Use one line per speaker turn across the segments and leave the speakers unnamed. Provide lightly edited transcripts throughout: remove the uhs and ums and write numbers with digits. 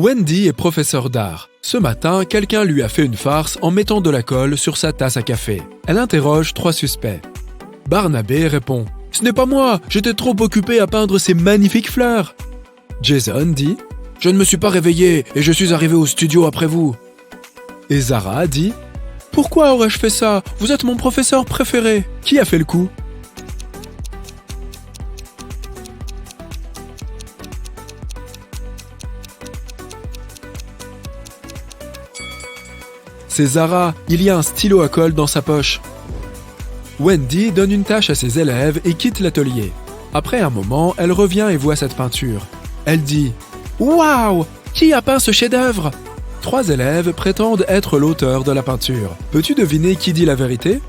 Wendy est professeure d'art. Ce matin, quelqu'un lui a fait une farce en mettant de la colle sur sa tasse à café. Elle interroge 3 suspects. Barnabé répond « Ce n'est pas moi, j'étais trop occupé à peindre ces magnifiques fleurs !» Jason dit « Je ne me suis pas réveillé et je suis arrivé au studio après vous. » Et Zara dit « Pourquoi aurais-je fait ça? Vous êtes mon professeur préféré. Qui a fait le coup ?» C'est Zara, il y a un stylo à colle dans sa poche. Wendy donne une tâche à ses élèves et quitte l'atelier. Après un moment, elle revient et voit cette peinture. Elle dit « Waouh! Qui a peint ce chef-d'œuvre ?» 3 élèves prétendent être l'auteur de la peinture. Peux-tu deviner qui dit la vérité?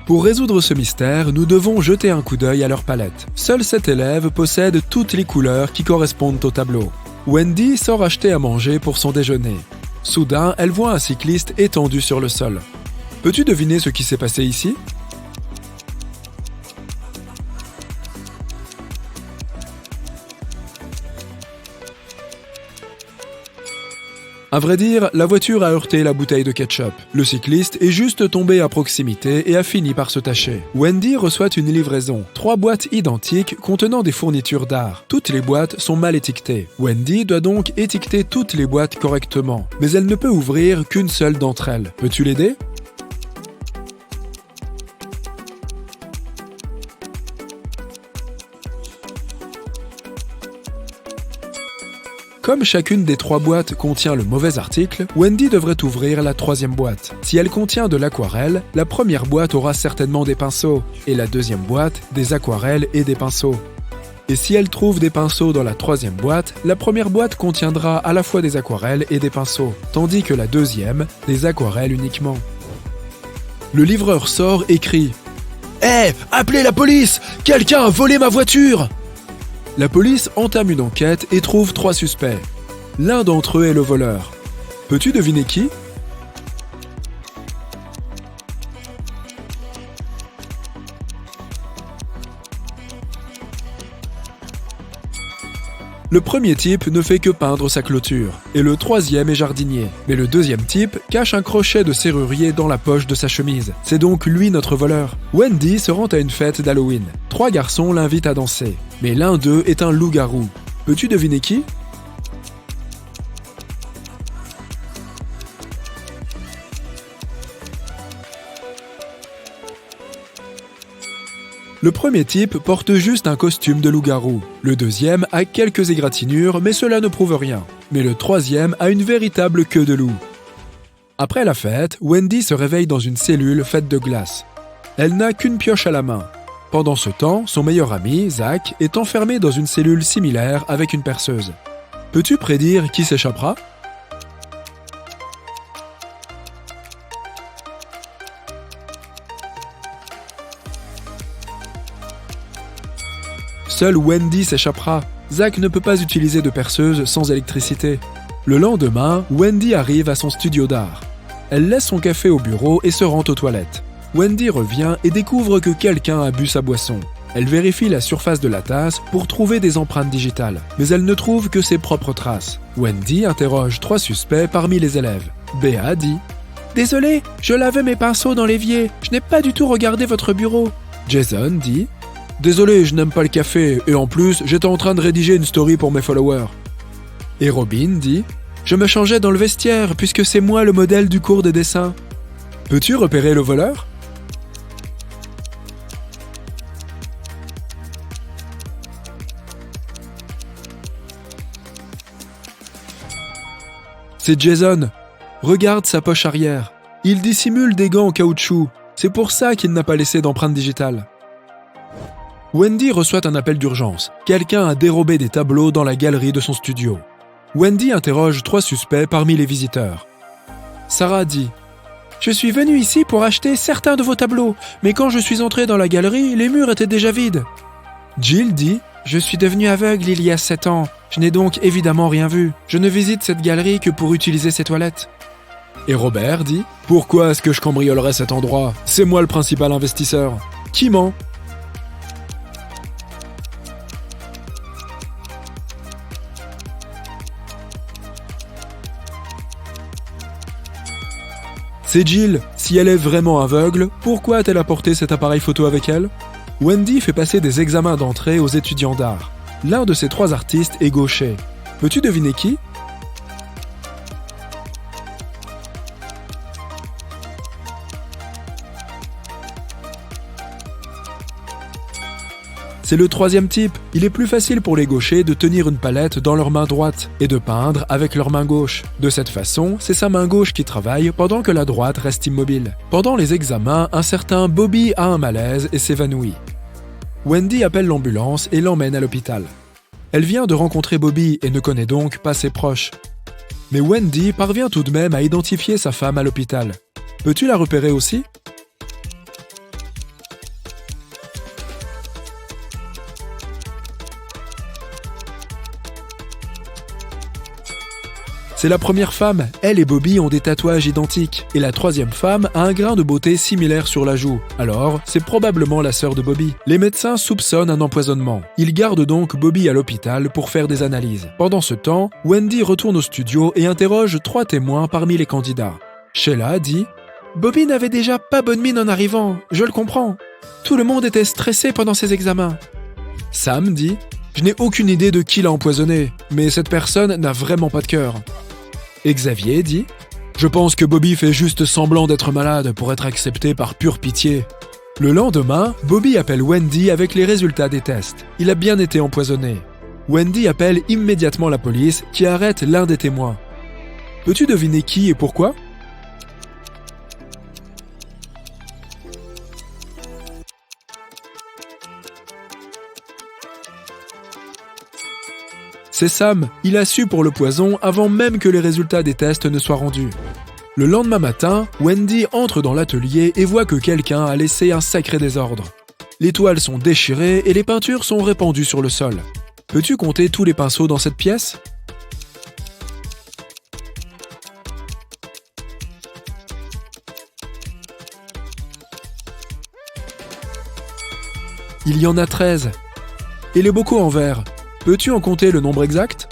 Pour résoudre ce mystère, nous devons jeter un coup d'œil à leur palette. Seuls 7 élèves possèdent toutes les couleurs qui correspondent au tableau. Wendy sort acheter à manger pour son déjeuner. Soudain, elle voit un cycliste étendu sur le sol. Peux-tu deviner ce qui s'est passé ici? À vrai dire, la voiture a heurté la bouteille de ketchup. Le cycliste est juste tombé à proximité et a fini par se tacher. Wendy reçoit une livraison. 3 boîtes identiques contenant des fournitures d'art. Toutes les boîtes sont mal étiquetées. Wendy doit donc étiqueter toutes les boîtes correctement. Mais elle ne peut ouvrir qu'une seule d'entre elles. Peux-tu l'aider? Comme chacune des 3 boîtes contient le mauvais article, Wendy devrait ouvrir la 3e boîte. Si elle contient de l'aquarelle, la première boîte aura certainement des pinceaux, et la 2e boîte, des aquarelles et des pinceaux. Et si elle trouve des pinceaux dans la 3e boîte, la première boîte contiendra à la fois des aquarelles et des pinceaux, tandis que la 2e, des aquarelles uniquement. Le livreur sort et crie « Hé, appelez la police! Quelqu'un a volé ma voiture !» La police entame une enquête et trouve 3 suspects. L'un d'entre eux est le voleur. Peux-tu deviner qui? Le premier type ne fait que peindre sa clôture, et le 3e est jardinier. Mais le 2e type cache un crochet de serrurier dans la poche de sa chemise. C'est donc lui notre voleur. Wendy se rend à une fête d'Halloween. 3 garçons l'invitent à danser, mais l'un d'eux est un loup-garou. Peux-tu deviner qui? Le premier type porte juste un costume de loup-garou. Le 2e a quelques égratignures, mais cela ne prouve rien. Mais le 3e a une véritable queue de loup. Après la fête, Wendy se réveille dans une cellule faite de glace. Elle n'a qu'une pioche à la main. Pendant ce temps, son meilleur ami, Zach, est enfermé dans une cellule similaire avec une perceuse. Peux-tu prédire qui s'échappera? Seule Wendy s'échappera. Zach ne peut pas utiliser de perceuse sans électricité. Le lendemain, Wendy arrive à son studio d'art. Elle laisse son café au bureau et se rend aux toilettes. Wendy revient et découvre que quelqu'un a bu sa boisson. Elle vérifie la surface de la tasse pour trouver des empreintes digitales, mais elle ne trouve que ses propres traces. Wendy interroge 3 suspects parmi les élèves. Béa dit « Désolé, je lavais mes pinceaux dans l'évier, je n'ai pas du tout regardé votre bureau. » Jason dit « Désolé, je n'aime pas le café, et en plus, j'étais en train de rédiger une story pour mes followers. » Et Robin dit « Je me changeais dans le vestiaire, puisque c'est moi le modèle du cours de dessin. » Peux-tu repérer le voleur? C'est Jason. Regarde sa poche arrière. Il dissimule des gants en caoutchouc. C'est pour ça qu'il n'a pas laissé d'empreinte digitale. Wendy reçoit un appel d'urgence. Quelqu'un a dérobé des tableaux dans la galerie de son studio. Wendy interroge 3 suspects parmi les visiteurs. Sarah dit « Je suis venue ici pour acheter certains de vos tableaux, mais quand je suis entrée dans la galerie, les murs étaient déjà vides. » Jill dit « Je suis devenue aveugle il y a 7 ans. Je n'ai donc évidemment rien vu. Je ne visite cette galerie que pour utiliser ces toilettes. » Et Robert dit « Pourquoi est-ce que je cambriolerais cet endroit? C'est moi le principal investisseur. Qui ment ?» C'est Jill. Si elle est vraiment aveugle, pourquoi a-t-elle apporté cet appareil photo avec elle? Wendy fait passer des examens d'entrée aux étudiants d'art. L'un de ces 3 artistes est gaucher. Peux-tu deviner qui? C'est le 3e type. Il est plus facile pour les gauchers de tenir une palette dans leur main droite et de peindre avec leur main gauche. De cette façon, c'est sa main gauche qui travaille pendant que la droite reste immobile. Pendant les examens, un certain Bobby a un malaise et s'évanouit. Wendy appelle l'ambulance et l'emmène à l'hôpital. Elle vient de rencontrer Bobby et ne connaît donc pas ses proches. Mais Wendy parvient tout de même à identifier sa femme à l'hôpital. Peux-tu la repérer aussi? C'est la première femme, elle et Bobby ont des tatouages identiques, et la 3e femme a un grain de beauté similaire sur la joue. Alors, c'est probablement la sœur de Bobby. Les médecins soupçonnent un empoisonnement. Ils gardent donc Bobby à l'hôpital pour faire des analyses. Pendant ce temps, Wendy retourne au studio et interroge 3 témoins parmi les candidats. Sheila dit « Bobby n'avait déjà pas bonne mine en arrivant, je le comprends. Tout le monde était stressé pendant ses examens. » Sam dit « Je n'ai aucune idée de qui l'a empoisonné, mais cette personne n'a vraiment pas de cœur. » Et Xavier dit « Je pense que Bobby fait juste semblant d'être malade pour être accepté par pure pitié. » Le lendemain, Bobby appelle Wendy avec les résultats des tests. Il a bien été empoisonné. Wendy appelle immédiatement la police qui arrête l'un des témoins. Peux-tu deviner qui et pourquoi? C'est Sam, il a su pour le poison avant même que les résultats des tests ne soient rendus. Le lendemain matin, Wendy entre dans l'atelier et voit que quelqu'un a laissé un sacré désordre. Les toiles sont déchirées et les peintures sont répandues sur le sol. Peux-tu compter tous les pinceaux dans cette pièce? Il y en a 13. Et les bocaux en verre? Peux-tu en compter le nombre exact?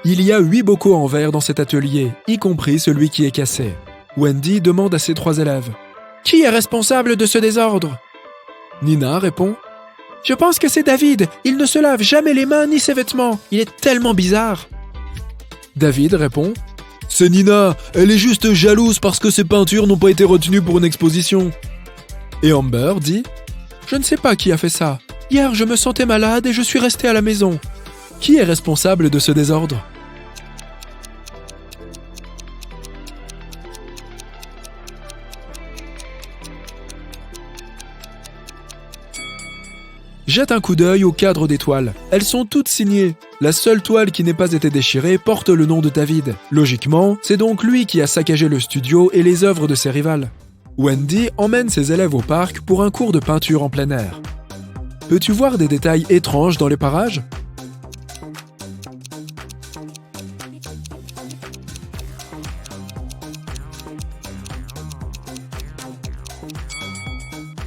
Il y a 8 bocaux en verre dans cet atelier, y compris celui qui est cassé. Wendy demande à ses 3 élèves « Qui est responsable de ce désordre ?» Nina répond « Je pense que c'est David, il ne se lave jamais les mains ni ses vêtements, il est tellement bizarre. » David répond « C'est Nina, elle est juste jalouse parce que ses peintures n'ont pas été retenues pour une exposition. » Et Amber dit « Je ne sais pas qui a fait ça. Hier, je me sentais malade et je suis restée à la maison. Qui est responsable de ce désordre ?» Jette un coup d'œil au cadre des toiles. Elles sont toutes signées. La seule toile qui n'ait pas été déchirée porte le nom de David. Logiquement, c'est donc lui qui a saccagé le studio et les œuvres de ses rivales. Wendy emmène ses élèves au parc pour un cours de peinture en plein air. Peux-tu voir des détails étranges dans les parages?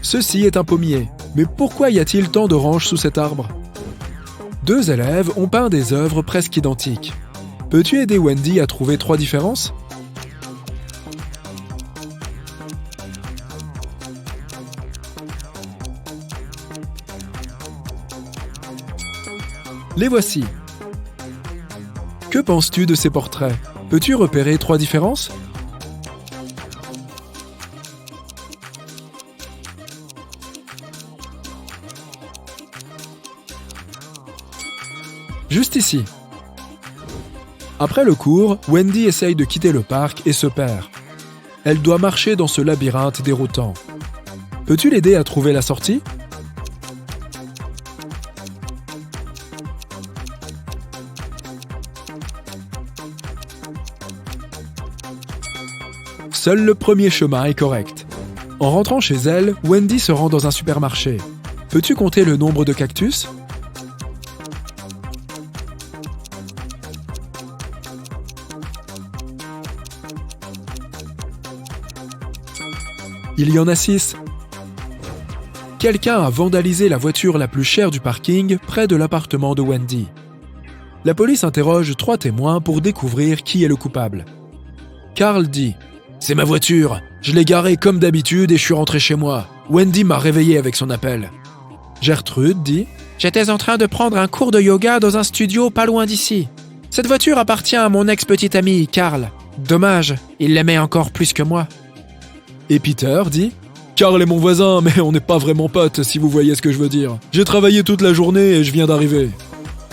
Ceci est un pommier. Mais pourquoi y a-t-il tant d'oranges sous cet arbre? 2 élèves ont peint des œuvres presque identiques. Peux-tu aider Wendy à trouver 3 différences? Les voici. Que penses-tu de ces portraits? Peux-tu repérer 3 différences? Juste ici. Après le cours, Wendy essaye de quitter le parc et se perd. Elle doit marcher dans ce labyrinthe déroutant. Peux-tu l'aider à trouver la sortie? Seul le premier chemin est correct. En rentrant chez elle, Wendy se rend dans un supermarché. Peux-tu compter le nombre de cactus? Il y en a 6. Quelqu'un a vandalisé la voiture la plus chère du parking près de l'appartement de Wendy. La police interroge 3 témoins pour découvrir qui est le coupable. Carl dit « C'est ma voiture, je l'ai garée comme d'habitude et je suis rentré chez moi. Wendy m'a réveillé avec son appel. » Gertrude dit « J'étais en train de prendre un cours de yoga dans un studio pas loin d'ici. Cette voiture appartient à mon ex-petit ami, Carl. Dommage, il l'aimait encore plus que moi. » Et Peter dit « Carl est mon voisin, mais on n'est pas vraiment potes, si vous voyez ce que je veux dire. J'ai travaillé toute la journée et je viens d'arriver. »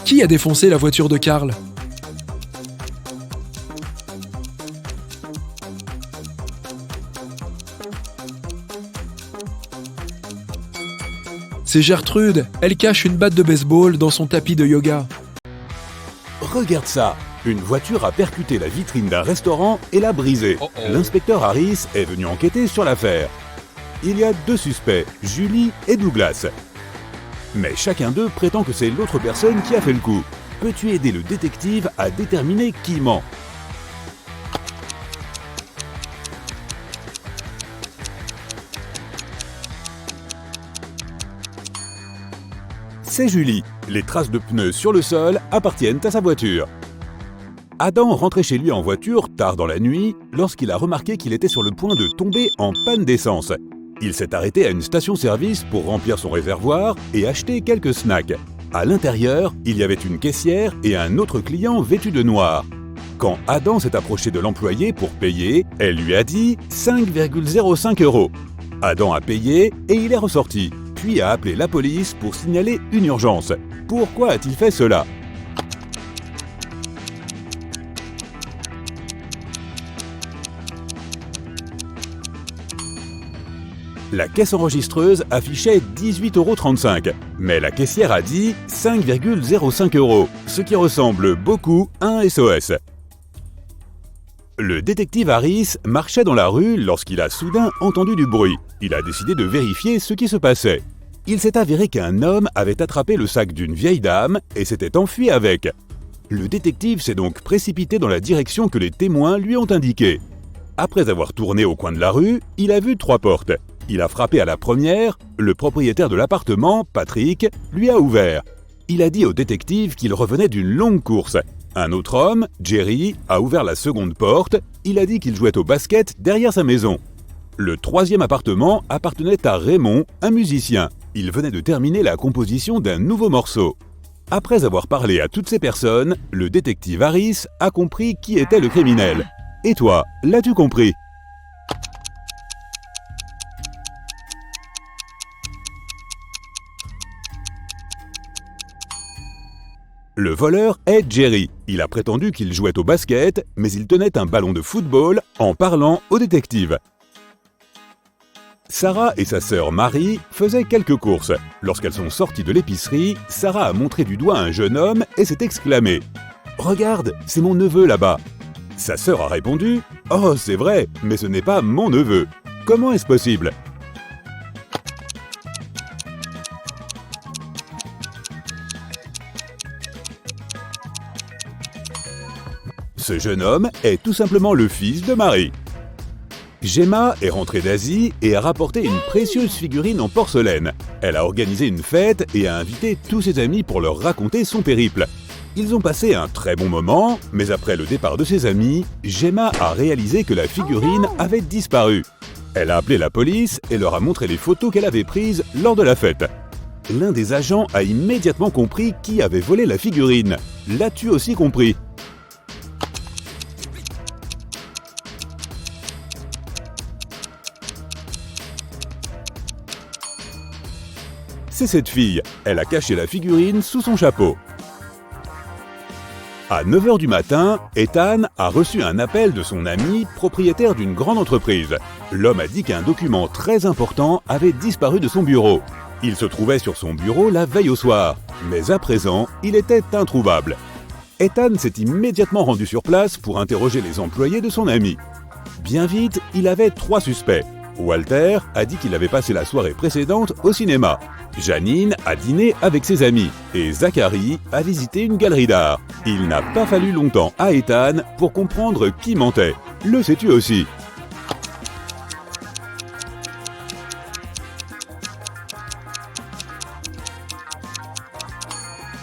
Qui a défoncé la voiture de Carl? C'est Gertrude, elle cache une batte de baseball dans son tapis de yoga.
Regarde ça! Une voiture a percuté la vitrine d'un restaurant et l'a brisée. L'inspecteur Harris est venu enquêter sur l'affaire. Il y a 2 suspects, Julie et Douglas. Mais chacun d'eux prétend que c'est l'autre personne qui a fait le coup. Peux-tu aider le détective à déterminer qui ment? C'est Julie. Les traces de pneus sur le sol appartiennent à sa voiture. Adam rentrait chez lui en voiture tard dans la nuit lorsqu'il a remarqué qu'il était sur le point de tomber en panne d'essence. Il s'est arrêté à une station-service pour remplir son réservoir et acheter quelques snacks. À l'intérieur, il y avait une caissière et un autre client vêtu de noir. Quand Adam s'est approché de l'employée pour payer, elle lui a dit 5,05 €. Adam a payé et il est ressorti, puis a appelé la police pour signaler une urgence. Pourquoi a-t-il fait cela? La caisse enregistreuse affichait 18,35 €, mais la caissière a dit 5,05 €, ce qui ressemble beaucoup à un SOS. Le détective Harris marchait dans la rue lorsqu'il a soudain entendu du bruit. Il a décidé de vérifier ce qui se passait. Il s'est avéré qu'un homme avait attrapé le sac d'une vieille dame et s'était enfui avec. Le détective s'est donc précipité dans la direction que les témoins lui ont indiquée. Après avoir tourné au coin de la rue, il a vu 3 portes. Il a frappé à la première, le propriétaire de l'appartement, Patrick, lui a ouvert. Il a dit au détective qu'il revenait d'une longue course. Un autre homme, Jerry, a ouvert la seconde porte, il a dit qu'il jouait au basket derrière sa maison. Le 3e appartement appartenait à Raymond, un musicien. Il venait de terminer la composition d'un nouveau morceau. Après avoir parlé à toutes ces personnes, le détective Harris a compris qui était le criminel. Et toi, l'as-tu compris? Le voleur est Jerry. Il a prétendu qu'il jouait au basket, mais il tenait un ballon de football en parlant au détective. Sarah et sa sœur Marie faisaient quelques courses. Lorsqu'elles sont sorties de l'épicerie, Sarah a montré du doigt un jeune homme et s'est exclamée « Regarde, c'est mon neveu là-bas !» Sa sœur a répondu « Oh, c'est vrai, mais ce n'est pas mon neveu. Comment est-ce possible ?» Ce jeune homme est tout simplement le fils de Marie. Gemma est rentrée d'Asie et a rapporté une précieuse figurine en porcelaine. Elle a organisé une fête et a invité tous ses amis pour leur raconter son périple. Ils ont passé un très bon moment, mais après le départ de ses amis, Gemma a réalisé que la figurine avait disparu. Elle a appelé la police et leur a montré les photos qu'elle avait prises lors de la fête. L'un des agents a immédiatement compris qui avait volé la figurine. L'as-tu aussi compris ? C'est cette fille. Elle a caché la figurine sous son chapeau. À 9 h du matin, Ethan a reçu un appel de son ami, propriétaire d'une grande entreprise. L'homme a dit qu'un document très important avait disparu de son bureau. Il se trouvait sur son bureau la veille au soir, mais à présent, il était introuvable. Ethan s'est immédiatement rendu sur place pour interroger les employés de son ami. Bien vite, il avait 3 suspects. Walter a dit qu'il avait passé la soirée précédente au cinéma. Janine a dîné avec ses amis et Zachary a visité une galerie d'art. Il n'a pas fallu longtemps à Ethan pour comprendre qui mentait. Le sais-tu aussi?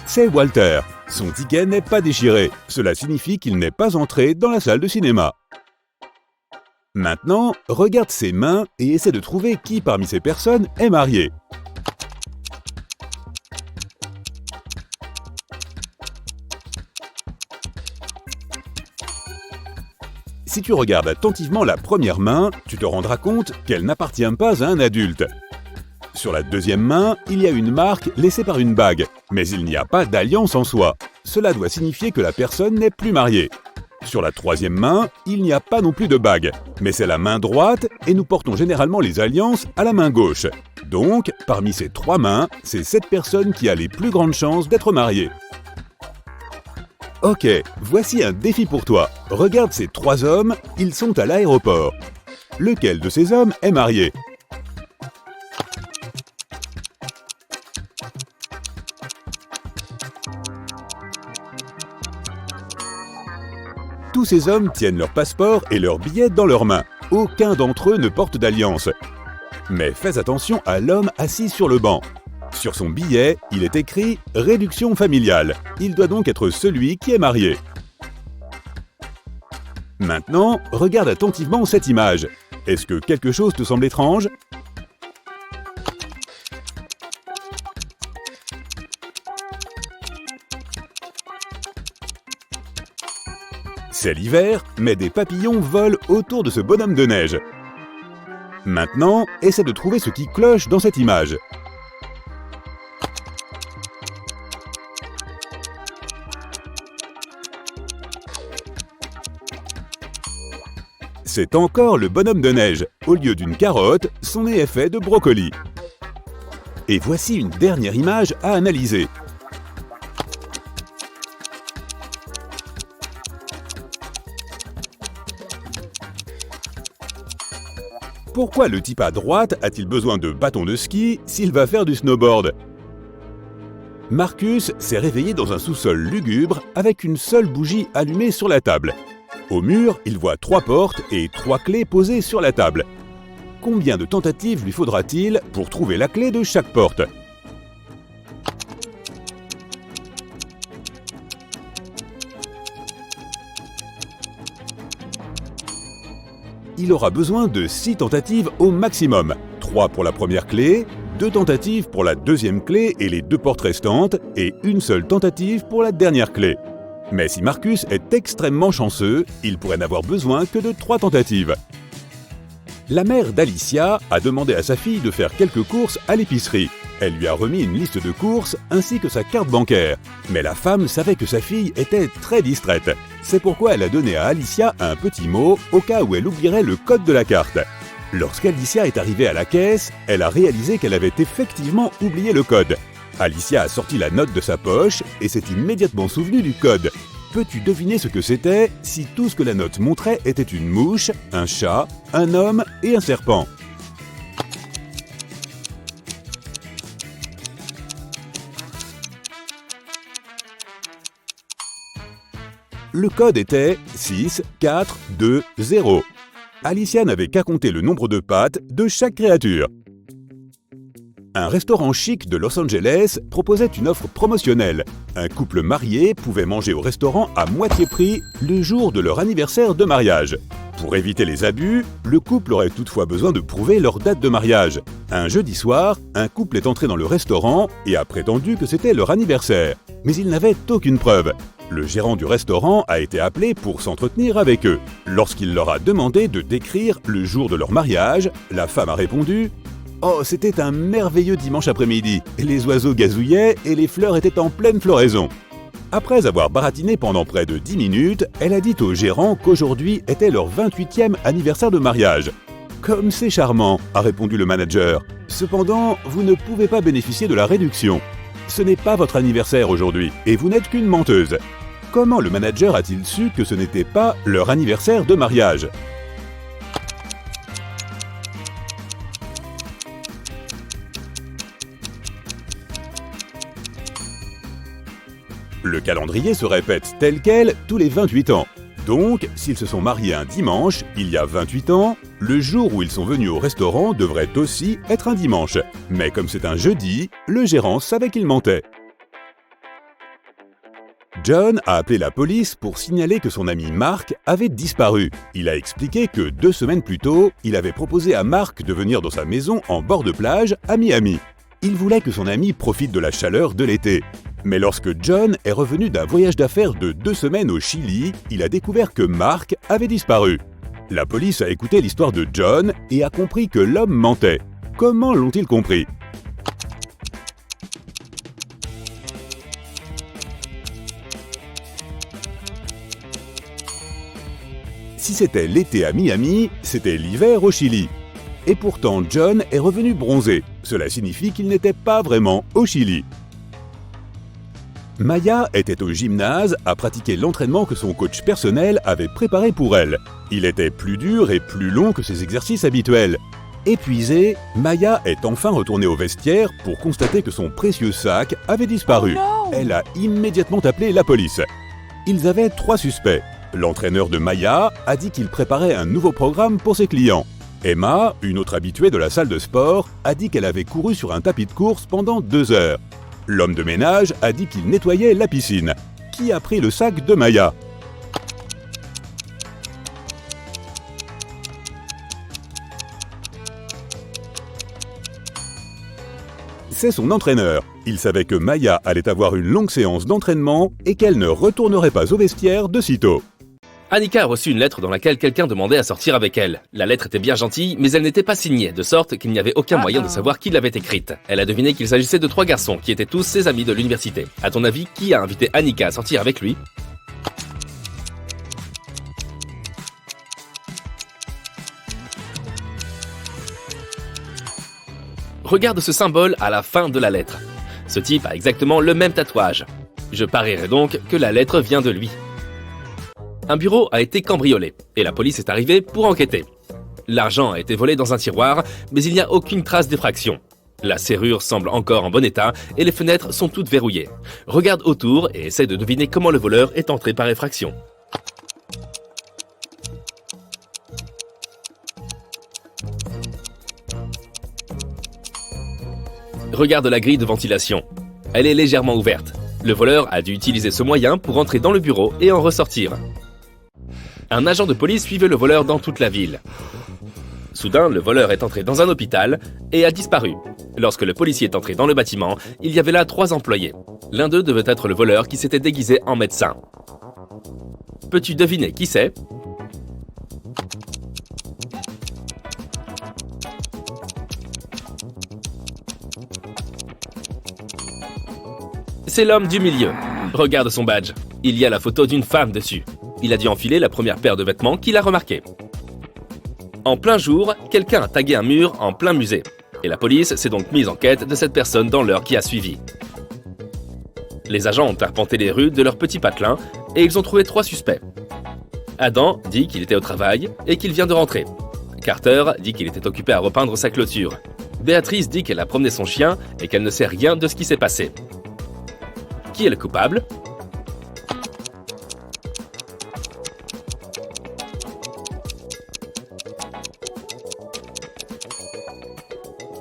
C'est Walter. Son ticket n'est pas déchiré. Cela signifie qu'il n'est pas entré dans la salle de cinéma. Maintenant, regarde ses mains et essaie de trouver qui parmi ces personnes est marié. Si tu regardes attentivement la première main, tu te rendras compte qu'elle n'appartient pas à un adulte. Sur la deuxième main, il y a une marque laissée par une bague, mais il n'y a pas d'alliance en soi. Cela doit signifier que la personne n'est plus mariée. Sur la troisième main, il n'y a pas non plus de bague, mais c'est la main droite et nous portons généralement les alliances à la main gauche. Donc, parmi ces trois mains, c'est cette personne qui a les plus grandes chances d'être mariée. Ok, voici un défi pour toi. Regarde ces trois hommes, ils sont à l'aéroport. Lequel de ces hommes est marié? Tous ces hommes tiennent leur passeport et leurs billets dans leurs mains. Aucun d'entre eux ne porte d'alliance. Mais fais attention à l'homme assis sur le banc. Sur son billet, il est écrit « Réduction familiale ». Il doit donc être celui qui est marié. Maintenant, regarde attentivement cette image. Est-ce que quelque chose te semble étrange? C'est l'hiver, mais des papillons volent autour de ce bonhomme de neige. Maintenant, essaie de trouver ce qui cloche dans cette image. C'est encore le bonhomme de neige. Au lieu d'une carotte, son nez est fait de brocoli. Et voici une dernière image à analyser. Pourquoi le type à droite a-t-il besoin de bâton de ski s'il va faire du snowboard? Marcus s'est réveillé dans un sous-sol lugubre avec une seule bougie allumée sur la table. Au mur, il voit 3 portes et 3 clés posées sur la table. Combien de tentatives lui faudra-t-il pour trouver la clé de chaque porte? Il aura besoin de 6 tentatives au maximum. 3 pour la première clé, 2 tentatives pour la deuxième clé et les 2 portes restantes, et une seule tentative pour la dernière clé. Mais si Marcus est extrêmement chanceux, il pourrait n'avoir besoin que de 3 tentatives. La mère d'Alicia a demandé à sa fille de faire quelques courses à l'épicerie. Elle lui a remis une liste de courses ainsi que sa carte bancaire. Mais la femme savait que sa fille était très distraite. C'est pourquoi elle a donné à Alicia un petit mot au cas où elle oublierait le code de la carte. Lorsqu'Alicia est arrivée à la caisse, elle a réalisé qu'elle avait effectivement oublié le code. Alicia a sorti la note de sa poche et s'est immédiatement souvenue du code. Peux-tu deviner ce que c'était si tout ce que la note montrait était une mouche, un chat, un homme et un serpent? Le code était 6, 4, 2, 0. Alicia n'avait qu'à compter le nombre de pattes de chaque créature. Un restaurant chic de Los Angeles proposait une offre promotionnelle. Un couple marié pouvait manger au restaurant à moitié prix le jour de leur anniversaire de mariage. Pour éviter les abus, le couple aurait toutefois besoin de prouver leur date de mariage. Un jeudi soir, un couple est entré dans le restaurant et a prétendu que c'était leur anniversaire. Mais ils n'avaient aucune preuve. Le gérant du restaurant a été appelé pour s'entretenir avec eux. Lorsqu'il leur a demandé de décrire le jour de leur mariage, la femme a répondu « Oh, c'était un merveilleux dimanche après-midi. Les oiseaux gazouillaient et les fleurs étaient en pleine floraison. » Après avoir baratiné pendant près de 10 minutes, elle a dit au gérant qu'aujourd'hui était leur 28e anniversaire de mariage. « Comme c'est charmant !» a répondu le manager. « Cependant, vous ne pouvez pas bénéficier de la réduction. Ce n'est pas votre anniversaire aujourd'hui et vous n'êtes qu'une menteuse. » Comment le manager a-t-il su que ce n'était pas leur anniversaire de mariage? Le calendrier se répète tel quel tous les 28 ans. Donc, s'ils se sont mariés un dimanche, il y a 28 ans, le jour où ils sont venus au restaurant devrait aussi être un dimanche. Mais comme c'est un jeudi, le gérant savait qu'il mentait. John a appelé la police pour signaler que son ami Mark avait disparu. Il a expliqué que 2 semaines plus tôt, il avait proposé à Mark de venir dans sa maison en bord de plage à Miami. Il voulait que son ami profite de la chaleur de l'été. Mais lorsque John est revenu d'un voyage d'affaires de 2 semaines au Chili, il a découvert que Mark avait disparu. La police a écouté l'histoire de John et a compris que l'homme mentait. Comment l'ont-ils compris ? Si c'était l'été à Miami, c'était l'hiver au Chili. Et pourtant, John est revenu bronzé. Cela signifie qu'il n'était pas vraiment au Chili. Maya était au gymnase à pratiquer l'entraînement que son coach personnel avait préparé pour elle. Il était plus dur et plus long que ses exercices habituels. Épuisée, Maya est enfin retournée au vestiaire pour constater que son précieux sac avait disparu. Elle a immédiatement appelé la police. Ils avaient 3 suspects. L'entraîneur de Maya a dit qu'il préparait un nouveau programme pour ses clients. Emma, une autre habituée de la salle de sport, a dit qu'elle avait couru sur un tapis de course pendant 2 heures. L'homme de ménage a dit qu'il nettoyait la piscine. Qui a pris le sac de Maya ? C'est son entraîneur. Il savait que Maya allait avoir une longue séance d'entraînement et qu'elle ne retournerait pas au vestiaire de sitôt.
Annika a reçu une lettre dans laquelle quelqu'un demandait à sortir avec elle. La lettre était bien gentille, mais elle n'était pas signée, de sorte qu'il n'y avait aucun moyen de savoir qui l'avait écrite. Elle a deviné qu'il s'agissait de 3 garçons, qui étaient tous ses amis de l'université. À ton avis, qui a invité Annika à sortir avec lui ? Regarde ce symbole à la fin de la lettre. Ce type a exactement le même tatouage. Je parierais donc que la lettre vient de lui. Un bureau a été cambriolé et la police est arrivée pour enquêter. L'argent a été volé dans un tiroir, mais il n'y a aucune trace d'effraction. La serrure semble encore en bon état et les fenêtres sont toutes verrouillées. Regarde autour et essaie de deviner comment le voleur est entré par effraction. Regarde la grille de ventilation. Elle est légèrement ouverte. Le voleur a dû utiliser ce moyen pour entrer dans le bureau et en ressortir. Un agent de police suivait le voleur dans toute la ville. Soudain, le voleur est entré dans un hôpital et a disparu. Lorsque le policier est entré dans le bâtiment, il y avait là 3 employés. L'un d'eux devait être le voleur qui s'était déguisé en médecin. Peux-tu deviner qui c'est ? C'est l'homme du milieu. Regarde son badge. Il y a la photo d'une femme dessus. Il a dû enfiler la première paire de vêtements qu'il a remarqué. En plein jour, quelqu'un a tagué un mur en plein musée. Et la police s'est donc mise en quête de cette personne dans l'heure qui a suivi. Les agents ont arpenté les rues de leur petit patelin et ils ont trouvé 3 suspects. Adam dit qu'il était au travail et qu'il vient de rentrer. Carter dit qu'il était occupé à repeindre sa clôture. Béatrice dit qu'elle a promené son chien et qu'elle ne sait rien de ce qui s'est passé. Qui est le coupable ?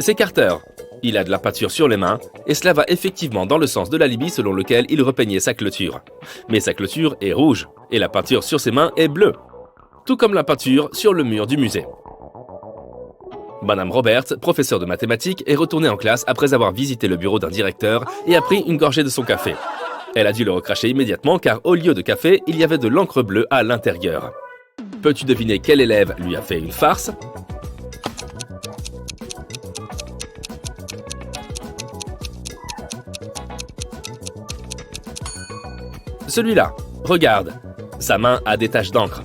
C'est Carter. Il a de la peinture sur les mains et cela va effectivement dans le sens de l'alibi selon lequel il repeignait sa clôture. Mais sa clôture est rouge et la peinture sur ses mains est bleue. Tout comme la peinture sur le mur du musée. Madame Roberts, professeure de mathématiques, est retournée en classe après avoir visité le bureau d'un directeur et a pris une gorgée de son café. Elle a dû le recracher immédiatement car au lieu de café, il y avait de l'encre bleue à l'intérieur. Peux-tu deviner quel élève lui a fait une farce ? Celui-là, regarde, sa main a des taches d'encre.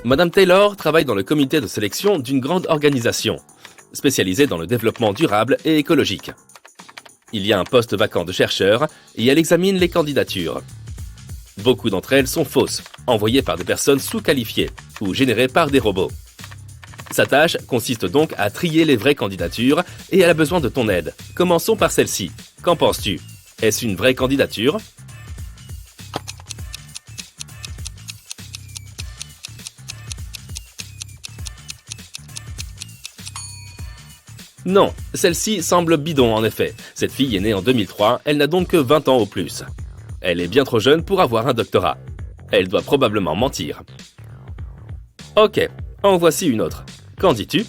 Madame Taylor travaille dans le comité de sélection d'une grande organisation, spécialisée dans le développement durable et écologique. Il y a un poste vacant de chercheur et elle examine les candidatures. Beaucoup d'entre elles sont fausses, envoyées par des personnes sous-qualifiées ou générées par des robots. Sa tâche consiste donc à trier les vraies candidatures et elle a besoin de ton aide. Commençons par celle-ci. Qu'en penses-tu ? Est-ce une vraie candidature ? Non, celle-ci semble bidon en effet. Cette fille est née en 2003, elle n'a donc que 20 ans au plus. Elle est bien trop jeune pour avoir un doctorat. Elle doit probablement mentir. Ok, en voici une autre. Qu'en dis-tu ?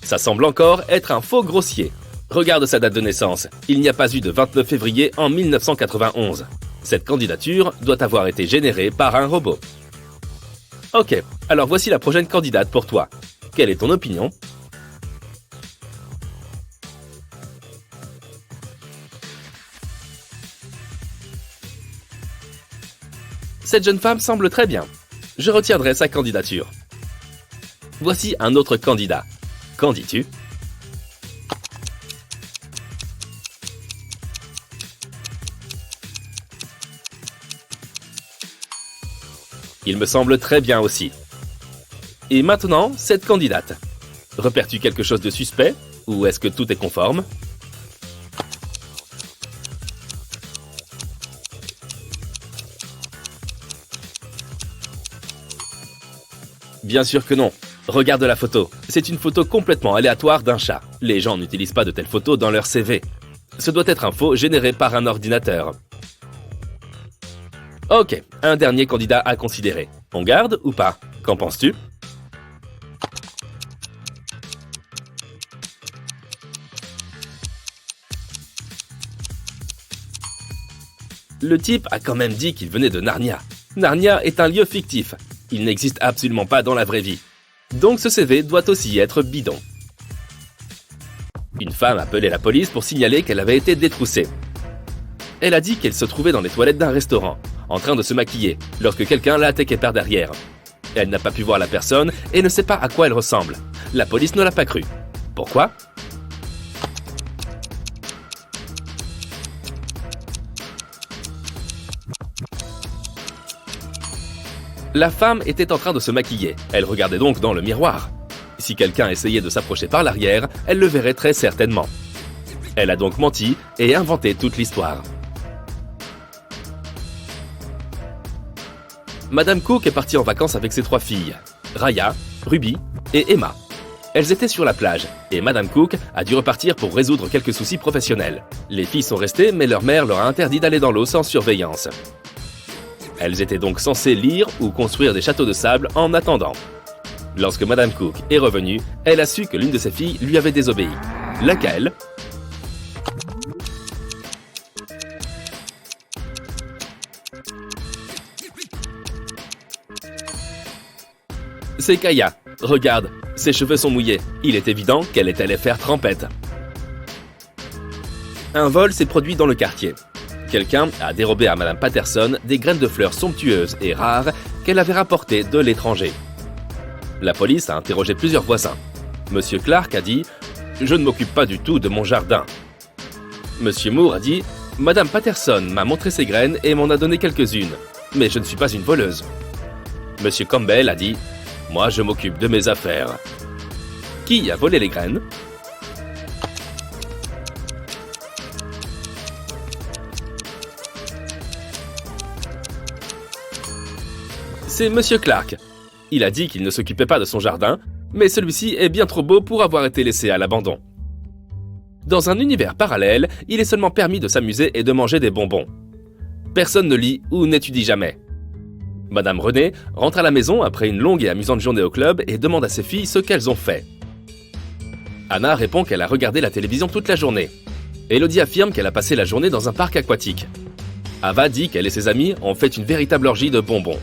Ça semble encore être un faux grossier. Regarde sa date de naissance. Il n'y a pas eu de 29 février en 1991. Cette candidature doit avoir été générée par un robot. Ok, alors voici la prochaine candidate pour toi. Quelle est ton opinion ? Cette jeune femme semble très bien. Je retiendrai sa candidature. Voici un autre candidat. Qu'en dis-tu ? Il me semble très bien aussi. Et maintenant, cette candidate. Repères-tu quelque chose de suspect ? Ou est-ce que tout est conforme ? Bien sûr que non. Regarde la photo. C'est une photo complètement aléatoire d'un chat. Les gens n'utilisent pas de telles photos dans leur CV. Ce doit être un faux généré par un ordinateur. Ok, un dernier candidat à considérer. On garde ou pas ? Qu'en penses-tu ? Le type a quand même dit qu'il venait de Narnia. Narnia est un lieu fictif. Il n'existe absolument pas dans la vraie vie. Donc ce CV doit aussi être bidon. Une femme a appelé la police pour signaler qu'elle avait été détroussée. Elle a dit qu'elle se trouvait dans les toilettes d'un restaurant, en train de se maquiller, lorsque quelqu'un l'a attaquée par derrière. Elle n'a pas pu voir la personne et ne sait pas à quoi elle ressemble. La police ne l'a pas cru. Pourquoi ? La femme était en train de se maquiller. Elle regardait donc dans le miroir. Si quelqu'un essayait de s'approcher par l'arrière, elle le verrait très certainement. Elle a donc menti et inventé toute l'histoire. Madame Cook est partie en vacances avec ses 3 filles, Raya, Ruby et Emma. Elles étaient sur la plage et Madame Cook a dû repartir pour résoudre quelques soucis professionnels. Les filles sont restées mais leur mère leur a interdit d'aller dans l'eau sans surveillance. Elles étaient donc censées lire ou construire des châteaux de sable en attendant. Lorsque Madame Cook est revenue, elle a su que l'une de ses filles lui avait désobéi. Laquelle ? C'est Kaya. Regarde, ses cheveux sont mouillés. Il est évident qu'elle est allée faire trempette. Un vol s'est produit dans le quartier. Quelqu'un a dérobé à Madame Patterson des graines de fleurs somptueuses et rares qu'elle avait rapportées de l'étranger. La police a interrogé plusieurs voisins. Monsieur Clark a dit « Je ne m'occupe pas du tout de mon jardin ». Monsieur Moore a dit « Madame Patterson m'a montré ses graines et m'en a donné quelques-unes, mais je ne suis pas une voleuse ». Monsieur Campbell a dit « Moi, je m'occupe de mes affaires ». Qui a volé les graines ? C'est Monsieur Clark. Il a dit qu'il ne s'occupait pas de son jardin, mais celui-ci est bien trop beau pour avoir été laissé à l'abandon. Dans un univers parallèle, il est seulement permis de s'amuser et de manger des bonbons. Personne ne lit ou n'étudie jamais. Madame René rentre à la maison après une longue et amusante journée au club et demande à ses filles ce qu'elles ont fait. Anna répond qu'elle a regardé la télévision toute la journée. Elodie affirme qu'elle a passé la journée dans un parc aquatique. Ava dit qu'elle et ses amis ont fait une véritable orgie de bonbons.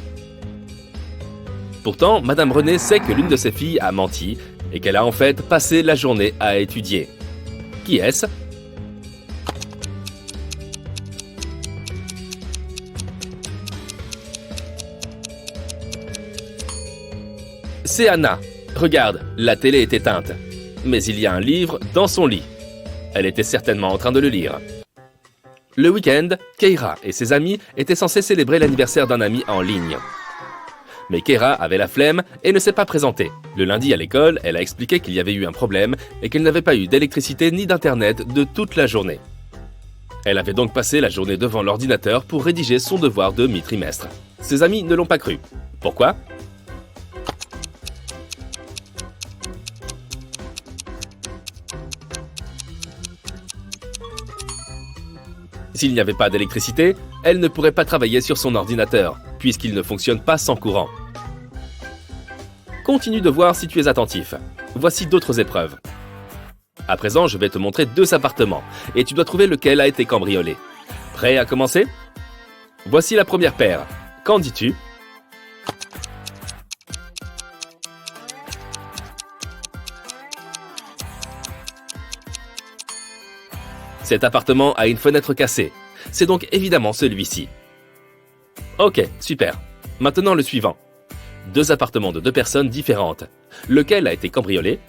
Pourtant, Madame René sait que l'une de ses filles a menti et qu'elle a en fait passé la journée à étudier. Qui est-ce ? C'est Anna. Regarde, la télé est éteinte. Mais il y a un livre dans son lit. Elle était certainement en train de le lire. Le week-end, Keira et ses amis étaient censés célébrer l'anniversaire d'un ami en ligne. Mais Keira avait la flemme et ne s'est pas présentée. Le lundi à l'école, elle a expliqué qu'il y avait eu un problème et qu'elle n'avait pas eu d'électricité ni d'internet de toute la journée. Elle avait donc passé la journée devant l'ordinateur pour rédiger son devoir de mi-trimestre. Ses amis ne l'ont pas cru. Pourquoi ? S'il n'y avait pas d'électricité, elle ne pourrait pas travailler sur son ordinateur, puisqu'il ne fonctionne pas sans courant. Continue de voir si tu es attentif. Voici d'autres épreuves. À présent, je vais te montrer 2 appartements, et tu dois trouver lequel a été cambriolé. Prêt à commencer ? Voici la première paire. Qu'en dis-tu ? Cet appartement a une fenêtre cassée. C'est donc évidemment celui-ci. Ok, super. Maintenant le suivant. 2 appartements de 2 personnes différentes. Lequel a été cambriolé ?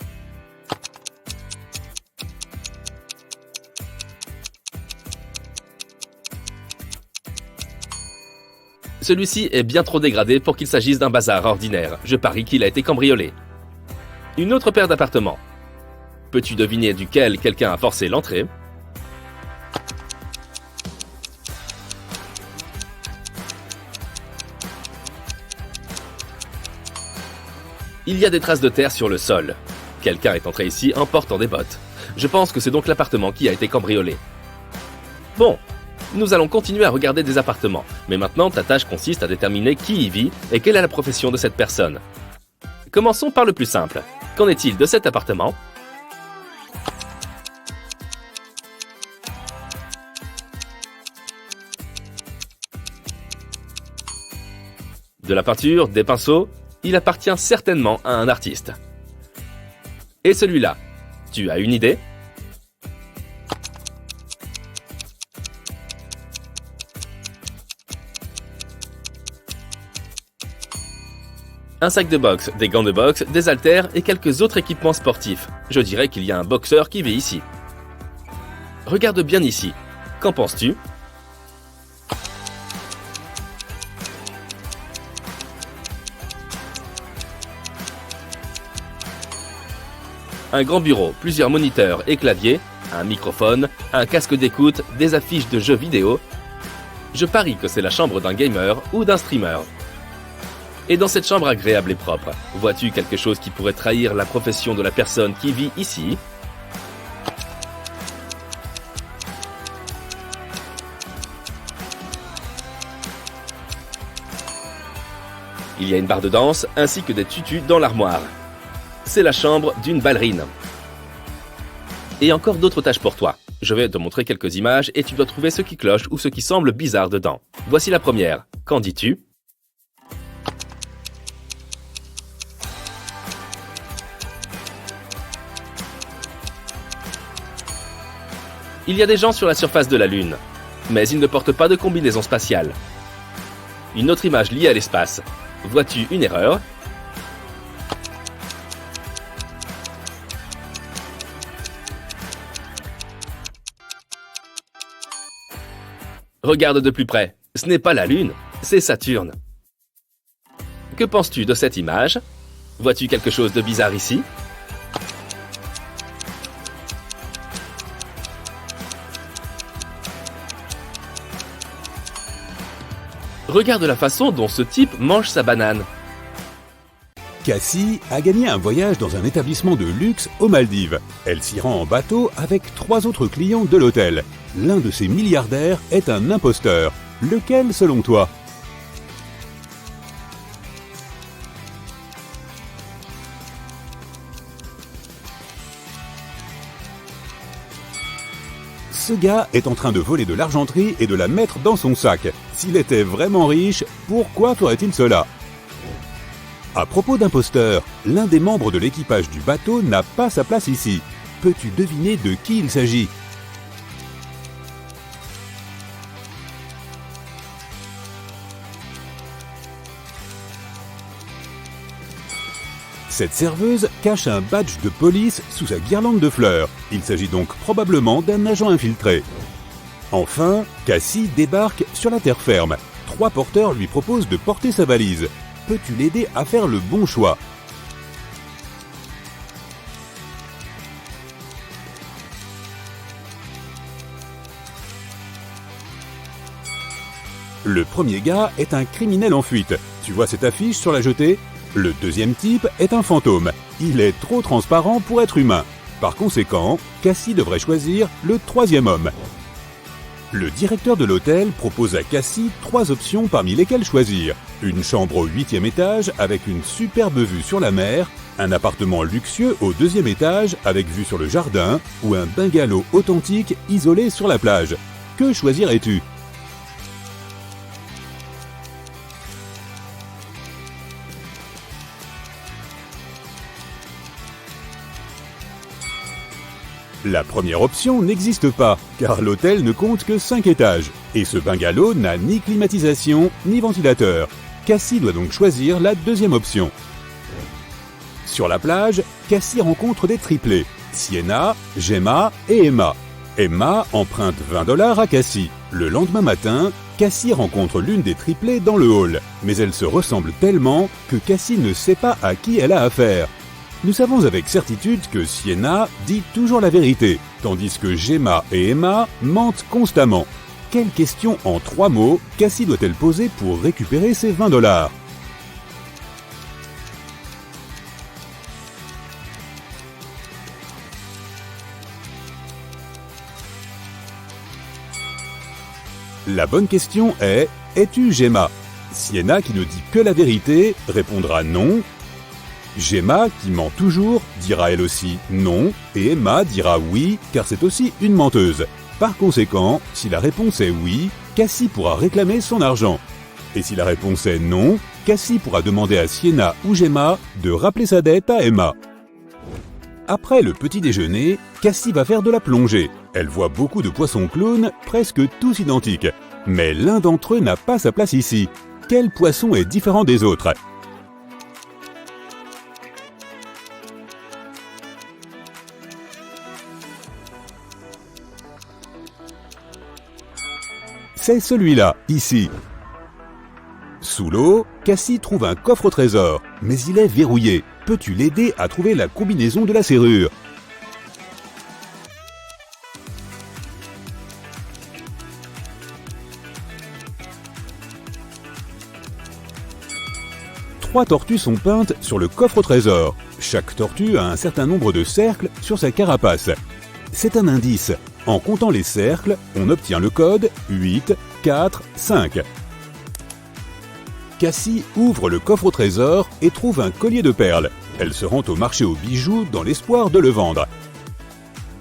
Celui-ci est bien trop dégradé pour qu'il s'agisse d'un bazar ordinaire. Je parie qu'il a été cambriolé. Une autre paire d'appartements. Peux-tu deviner duquel quelqu'un a forcé l'entrée ? Il y a des traces de terre sur le sol. Quelqu'un est entré ici en portant des bottes. Je pense que c'est donc l'appartement qui a été cambriolé. Bon, nous allons continuer à regarder des appartements, mais maintenant ta tâche consiste à déterminer qui y vit et quelle est la profession de cette personne. Commençons par le plus simple. Qu'en est-il de cet appartement ? De la peinture, des pinceaux, il appartient certainement à un artiste. Et celui-là, tu as une idée ? Un sac de boxe, des gants de boxe, des haltères et quelques autres équipements sportifs. Je dirais qu'il y a un boxeur qui vit ici. Regarde bien ici. Qu'en penses-tu ? Un grand bureau, plusieurs moniteurs et claviers, un microphone, un casque d'écoute, des affiches de jeux vidéo. Je parie que c'est la chambre d'un gamer ou d'un streamer. Et dans cette chambre agréable et propre, vois-tu quelque chose qui pourrait trahir la profession de la personne qui vit ici ? Il y a une barre de danse ainsi que des tutus dans l'armoire. C'est la chambre d'une ballerine. Et encore d'autres tâches pour toi. Je vais te montrer quelques images et tu dois trouver ce qui cloche ou ce qui semble bizarre dedans. Voici la première. Qu'en dis-tu ? Il y a des gens sur la surface de la Lune, mais ils ne portent pas de combinaison spatiale. Une autre image liée à l'espace. Vois-tu une erreur ? Regarde de plus près. Ce n'est pas la Lune, c'est Saturne. Que penses-tu de cette image ? Vois-tu quelque chose de bizarre ici ? Regarde la façon dont ce type mange sa banane.
Cassie a gagné un voyage dans un établissement de luxe aux Maldives. Elle s'y rend en bateau avec 3 autres clients de l'hôtel. L'un de ces milliardaires est un imposteur. Lequel selon toi ? Ce gars est en train de voler de l'argenterie et de la mettre dans son sac. S'il était vraiment riche, pourquoi ferait-il cela ? À propos d'imposteurs, l'un des membres de l'équipage du bateau n'a pas sa place ici. Peux-tu deviner de qui il s'agit ? Cette serveuse cache un badge de police sous sa guirlande de fleurs. Il s'agit donc probablement d'un agent infiltré. Enfin, Cassie débarque sur la terre ferme. 3 porteurs lui proposent de porter sa valise. Peux-tu l'aider à faire le bon choix ? Le premier gars est un criminel en fuite. Tu vois cette affiche sur la jetée? Le deuxième type est un fantôme. Il est trop transparent pour être humain. Par conséquent, Cassie devrait choisir le troisième homme. Le directeur de l'hôtel propose à Cassie 3 options parmi lesquelles choisir. Une chambre au 8e étage avec une superbe vue sur la mer, un appartement luxueux au 2e étage avec vue sur le jardin ou un bungalow authentique isolé sur la plage. Que choisirais-tu? La première option n'existe pas, car l'hôtel ne compte que 5 étages, et ce bungalow n'a ni climatisation ni ventilateur. Cassie doit donc choisir la deuxième option. Sur la plage, Cassie rencontre des triplés, Sienna, Gemma et Emma. Emma emprunte $20 à Cassie. Le lendemain matin, Cassie rencontre l'une des triplés dans le hall, mais elles se ressemblent tellement que Cassie ne sait pas à qui elle a affaire. Nous savons avec certitude que Sienna dit toujours la vérité, tandis que Gemma et Emma mentent constamment. Quelle question en 3 mots Cassie doit-elle poser pour récupérer ses $20? La bonne question est « Es-tu Gemma ?» Sienna, qui ne dit que la vérité, répondra non. Gemma, qui ment toujours, dira elle aussi non, et Emma dira oui, car c'est aussi une menteuse. Par conséquent, si la réponse est oui, Cassie pourra réclamer son argent. Et si la réponse est non, Cassie pourra demander à Sienna ou Gemma de rappeler sa dette à Emma. Après le petit déjeuner, Cassie va faire de la plongée. Elle voit beaucoup de poissons clowns, presque tous identiques. Mais l'un d'entre eux n'a pas sa place ici. Quel poisson est différent des autres ? C'est celui-là, ici. Sous l'eau, Cassie trouve un coffre au trésor, mais il est verrouillé. Peux-tu l'aider à trouver la combinaison de la serrure ? Trois tortues sont peintes sur le coffre au trésor. Chaque tortue a un certain nombre de cercles sur sa carapace. C'est un indice. En comptant les cercles, on obtient le code 8, 4, 5. Cassie ouvre le coffre au trésor et trouve un collier de perles. Elle se rend au marché aux bijoux dans l'espoir de le vendre.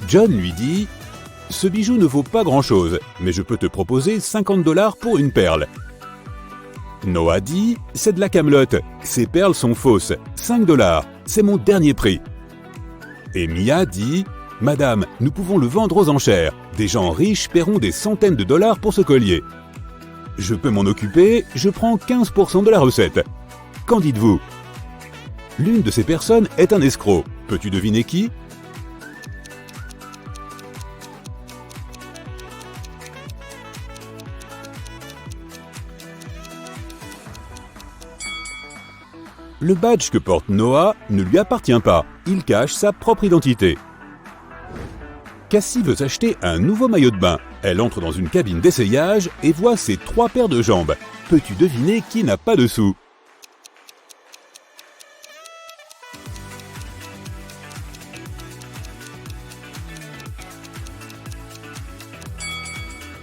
John lui dit « Ce bijou ne vaut pas grand-chose, mais je peux te proposer $50 pour une perle. » Noah dit « C'est de la camelote, ces perles sont fausses, $5, c'est mon dernier prix. » Et Mia dit « Madame, nous pouvons le vendre aux enchères. Des gens riches paieront des centaines de dollars pour ce collier. Je peux m'en occuper, je prends 15% de la recette. Qu'en dites-vous ? » L'une de ces personnes est un escroc. Peux-tu deviner qui ? Le badge que porte Noah ne lui appartient pas. Il cache sa propre identité. Cassie veut s'acheter un nouveau maillot de bain. Elle entre dans une cabine d'essayage et voit ses 3 paires de jambes. Peux-tu deviner qui n'a pas de sous ?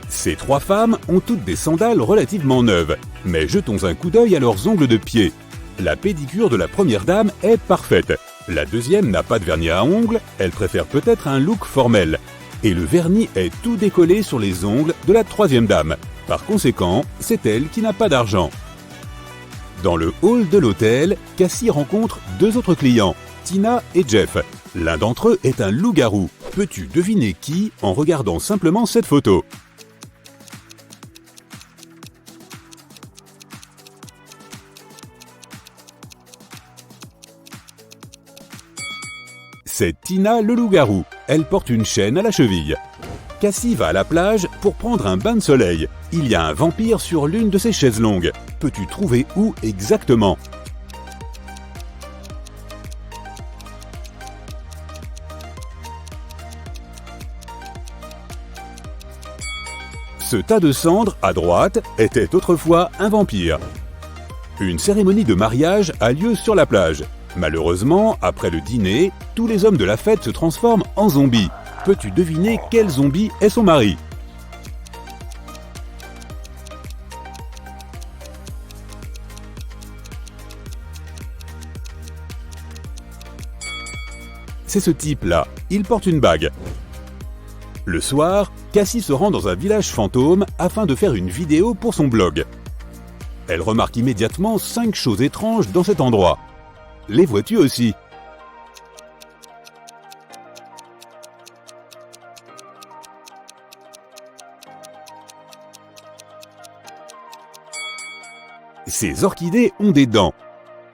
Ces 3 femmes ont toutes des sandales relativement neuves, mais jetons un coup d'œil à leurs ongles de pied. La pédicure de la première dame est parfaite. La deuxième n'a pas de vernis à ongles, elle préfère peut-être un look formel. Et le vernis est tout décollé sur les ongles de la troisième dame. Par conséquent, c'est elle qui n'a pas d'argent. Dans le hall de l'hôtel, Cassie rencontre 2 autres clients, Tina et Jeff. L'un d'entre eux est un loup-garou. Peux-tu deviner qui en regardant simplement cette photo ? C'est Tina le loup-garou. Elle porte une chaîne à la cheville. Cassie va à la plage pour prendre un bain de soleil. Il y a un vampire sur l'une de ses chaises longues. Peux-tu trouver où exactement ? Ce tas de cendres, à droite, était autrefois un vampire. Une cérémonie de mariage a lieu sur la plage. Malheureusement, après le dîner, tous les hommes de la fête se transforment en zombies. Peux-tu deviner quel zombie est son mari ? C'est ce type-là, il porte une bague. Le soir, Cassie se rend dans un village fantôme afin de faire une vidéo pour son blog. Elle remarque immédiatement 5 choses étranges dans cet endroit. Les vois-tu aussi ? Ces orchidées ont des dents.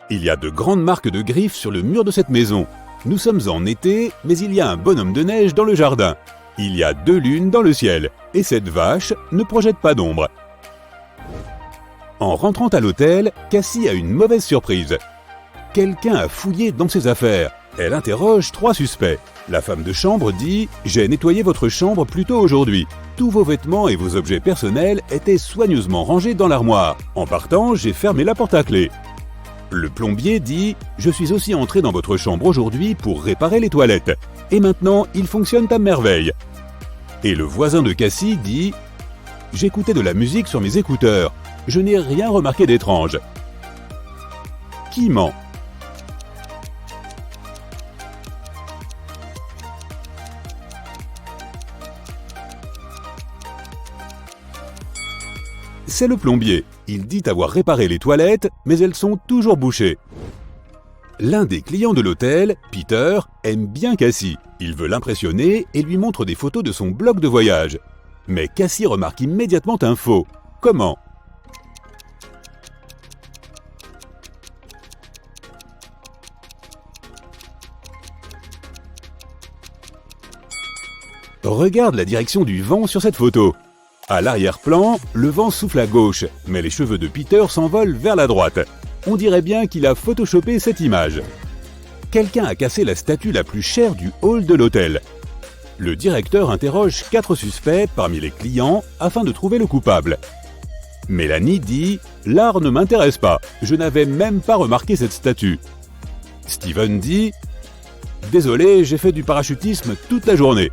Il y a de grandes marques de griffes sur le mur de cette maison. Nous sommes en été, mais il y a un bonhomme de neige dans le jardin. Il y a 2 lunes dans le ciel, et cette vache ne projette pas d'ombre. En rentrant à l'hôtel, Cassie a une mauvaise surprise. Quelqu'un a fouillé dans ses affaires. Elle interroge 3 suspects. La femme de chambre dit « J'ai nettoyé votre chambre plus tôt aujourd'hui. Tous vos vêtements et vos objets personnels étaient soigneusement rangés dans l'armoire. En partant, j'ai fermé la porte à clé. » Le plombier dit « Je suis aussi entré dans votre chambre aujourd'hui pour réparer les toilettes. Et maintenant, ils fonctionnent à merveille. » Et le voisin de Cassie dit « J'écoutais de la musique sur mes écouteurs. Je n'ai rien remarqué d'étrange. » Qui ment ? C'est le plombier. Il dit avoir réparé les toilettes, mais elles sont toujours bouchées. L'un des clients de l'hôtel, Peter, aime bien Cassie. Il veut l'impressionner et lui montre des photos de son blog de voyage. Mais Cassie remarque immédiatement un faux. Comment ? Regarde la direction du vent sur cette photo. À l'arrière-plan, le vent souffle à gauche, mais les cheveux de Peter s'envolent vers la droite. On dirait bien qu'il a photoshopé cette image. Quelqu'un a cassé la statue la plus chère du hall de l'hôtel. Le directeur interroge 4 suspects parmi les clients afin de trouver le coupable. Mélanie dit « L'art ne m'intéresse pas, je n'avais même pas remarqué cette statue. » Steven dit « Désolé, j'ai fait du parachutisme toute la journée. »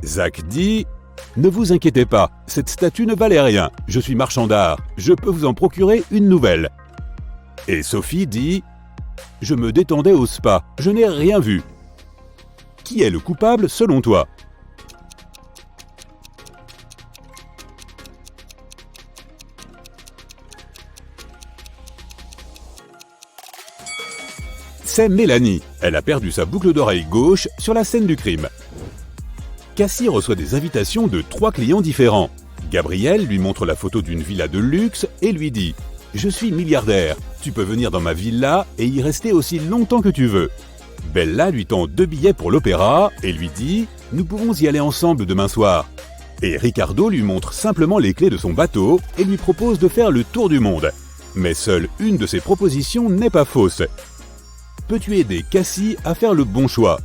Zach dit « Ne vous inquiétez pas, cette statue ne valait rien, je suis marchand d'art, je peux vous en procurer une nouvelle. » Et Sophie dit « Je me détendais au spa, je n'ai rien vu. » Qui est le coupable selon toi ? C'est Mélanie. Elle a perdu sa boucle d'oreille gauche sur la scène du crime. Cassie reçoit des invitations de 3 clients différents. Gabriel lui montre la photo d'une villa de luxe et lui dit « Je suis milliardaire, tu peux venir dans ma villa et y rester aussi longtemps que tu veux. » Bella lui tend 2 billets pour l'opéra et lui dit « Nous pouvons y aller ensemble demain soir. » Et Ricardo lui montre simplement les clés de son bateau et lui propose de faire le tour du monde. Mais seule une de ses propositions n'est pas fausse. Peux-tu aider Cassie à faire le bon choix ?